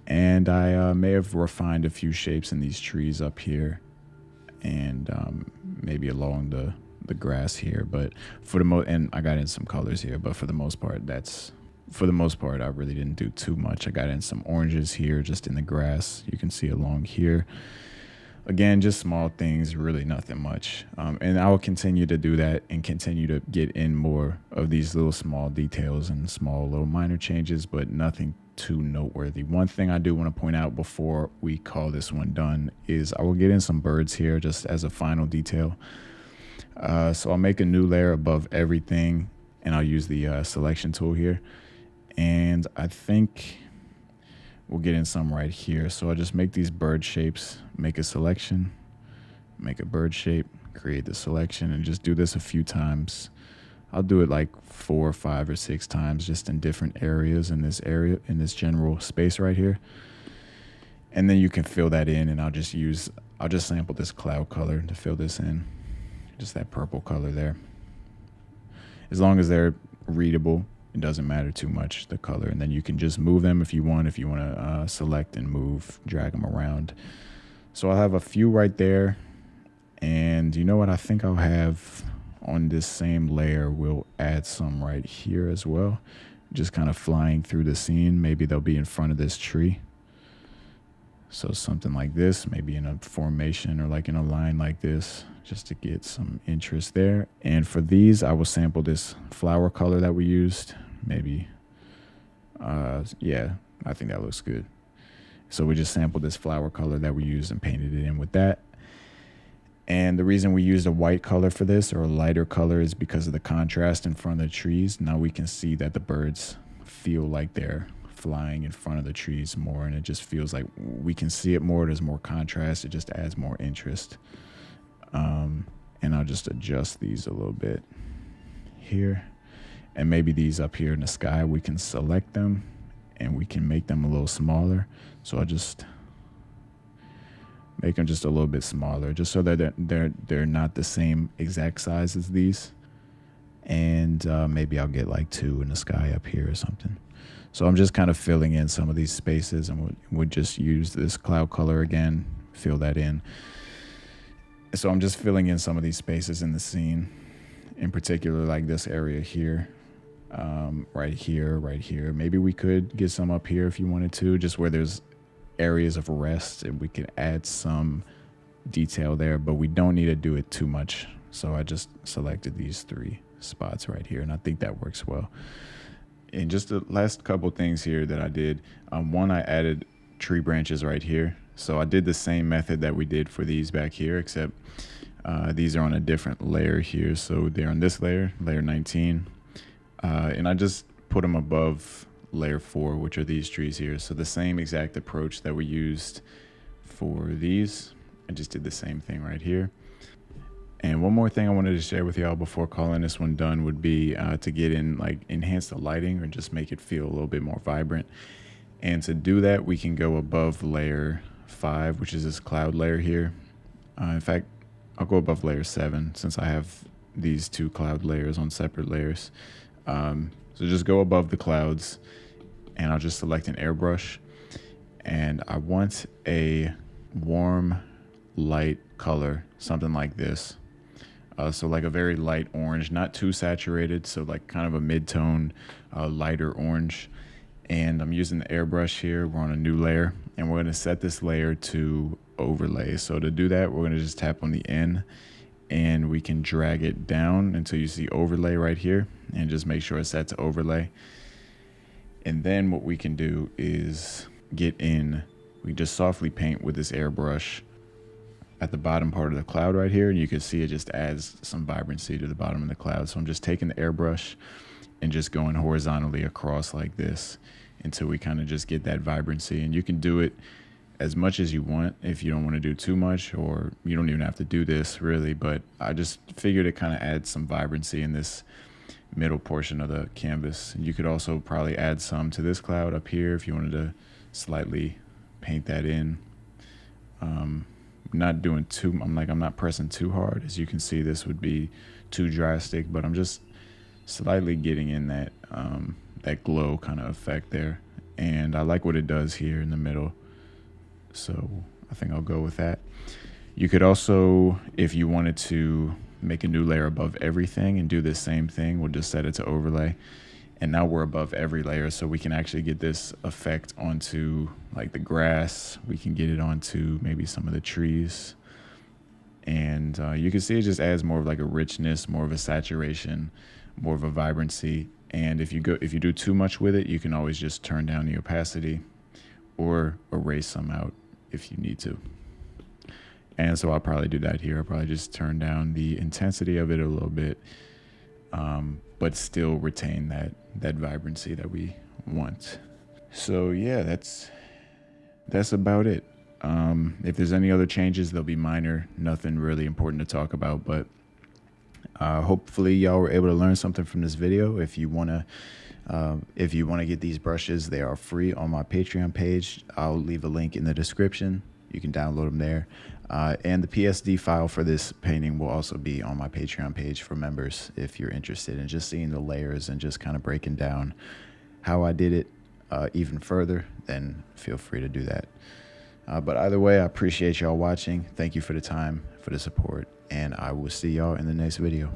S1: And I may have refined a few shapes in these trees up here, and maybe along the grass here, but for the and I got in some colors here, but for the most part, I really didn't do too much. I got in some oranges here, just in the grass. You can see along here. Again, just small things, really nothing much. And I will continue to do that and continue to get in more of these little small details and small little minor changes, but nothing too noteworthy. One thing I do want to point out before we call this one done is I will get in some birds here just as a final detail. So I'll make a new layer above everything, and I'll use the selection tool here. And I think we'll get in some right here. So I'll just make these bird shapes, make a selection, make a bird shape, create the selection, and just do this a few times. I'll do it like 4 or 5 or 6 times just in different areas in this general space right here. And then you can fill that in, and I'll just sample this cloud color to fill this in. Just that purple color there. As long as they're readable, it doesn't matter too much, the color. And then you can just move them if you want to select and move, drag them around. So I'll have a few right there. And you know what? I think I'll have on this same layer, we'll add some right here as well. Just kind of flying through the scene. Maybe they'll be in front of this tree. So something like this, maybe in a formation or like in a line like this, just to get some interest there. And for these, I will sample this flower color that we used. Maybe, yeah, I think that looks good. So we just sampled this flower color that we used and painted it in with that. And the reason we used a white color for this, or a lighter color, is because of the contrast in front of the trees. Now we can see that the birds feel like they're flying in front of the trees more, and it just feels like we can see it more. There's more contrast. It just adds more interest. And I'll just adjust these a little bit here. And maybe these up here in the sky, we can select them and we can make them a little smaller. So I'll just make them just a little bit smaller, just so that they're not the same exact size as these. And maybe I'll get like 2 in the sky up here or something. So I'm just kind of filling in some of these spaces, and we'll just use this cloud color again, fill that in. So I'm just filling in some of these spaces in the scene, in particular like this area here, right here. Maybe we could get some up here if you wanted to, just where there's areas of rest, and we could add some detail there, but we don't need to do it too much. So I just selected these 3 spots right here, and I think that works well. And just the last couple things here that I did, one, I added tree branches right here. So I did the same method that we did for these back here, except these are on a different layer here. So they're on this layer, layer 19. And I just put them above layer 4, which are these trees here. So the same exact approach that we used for these, I just did the same thing right here. And one more thing I wanted to share with y'all before calling this one done would be to get in, like, enhance the lighting or just make it feel a little bit more vibrant. And to do that, we can go above layer 5, which is this cloud layer here. In fact, I'll go above layer 7 since I have these 2 cloud layers on separate layers. So just go above the clouds, and I'll just select an airbrush. And I want a warm, light color, something like this. So like a very light orange, not too saturated, so like kind of a mid-tone, lighter orange. And I'm using the airbrush here. We're on a new layer, and we're going to set this layer to overlay. So to do that, we're going to just tap on the N, and we can drag it down until you see overlay right here, and just make sure it's set to overlay. And then what we can do is we just softly paint with this airbrush at the bottom part of the cloud right here, and you can see it just adds some vibrancy to the bottom of the cloud. So I'm just taking the airbrush and just going horizontally across like this until we kind of just get that vibrancy. And you can do it as much as you want if you don't want to do too much, or you don't even have to do this really, but I just figured it kind of adds some vibrancy in this middle portion of the canvas. And you could also probably add some to this cloud up here if you wanted to slightly paint that in. Not doing too, I'm not pressing too hard. As you can see, this would be too drastic, but I'm just slightly getting in that that glow kind of effect there. And I like what it does here in the middle, so I think I'll go with that. You could also, if you wanted to make a new layer above everything and do the same thing. We'll just set it to overlay. And now we're above every layer, so we can actually get this effect onto like the grass. We can get it onto maybe some of the trees. And you can see it just adds more of like a richness, more of a saturation, more of a vibrancy. And if you do too much with it, you can always just turn down the opacity or erase some out if you need to. And so I'll probably do that here. I'll probably just turn down the intensity of it a little bit, but still retain that vibrancy that we want. So yeah, that's about it. If there's any other changes, they'll be minor, nothing really important to talk about, but hopefully y'all were able to learn something from this video. If you wanna get these brushes, they are free on my Patreon page. I'll leave a link in the description. You can download them there. And the PSD file for this painting will also be on my Patreon page for members if you're interested in just seeing the layers and just kind of breaking down how I did it even further, then feel free to do that. But either way, I appreciate y'all watching. Thank you for the time, for the support, and I will see y'all in the next video.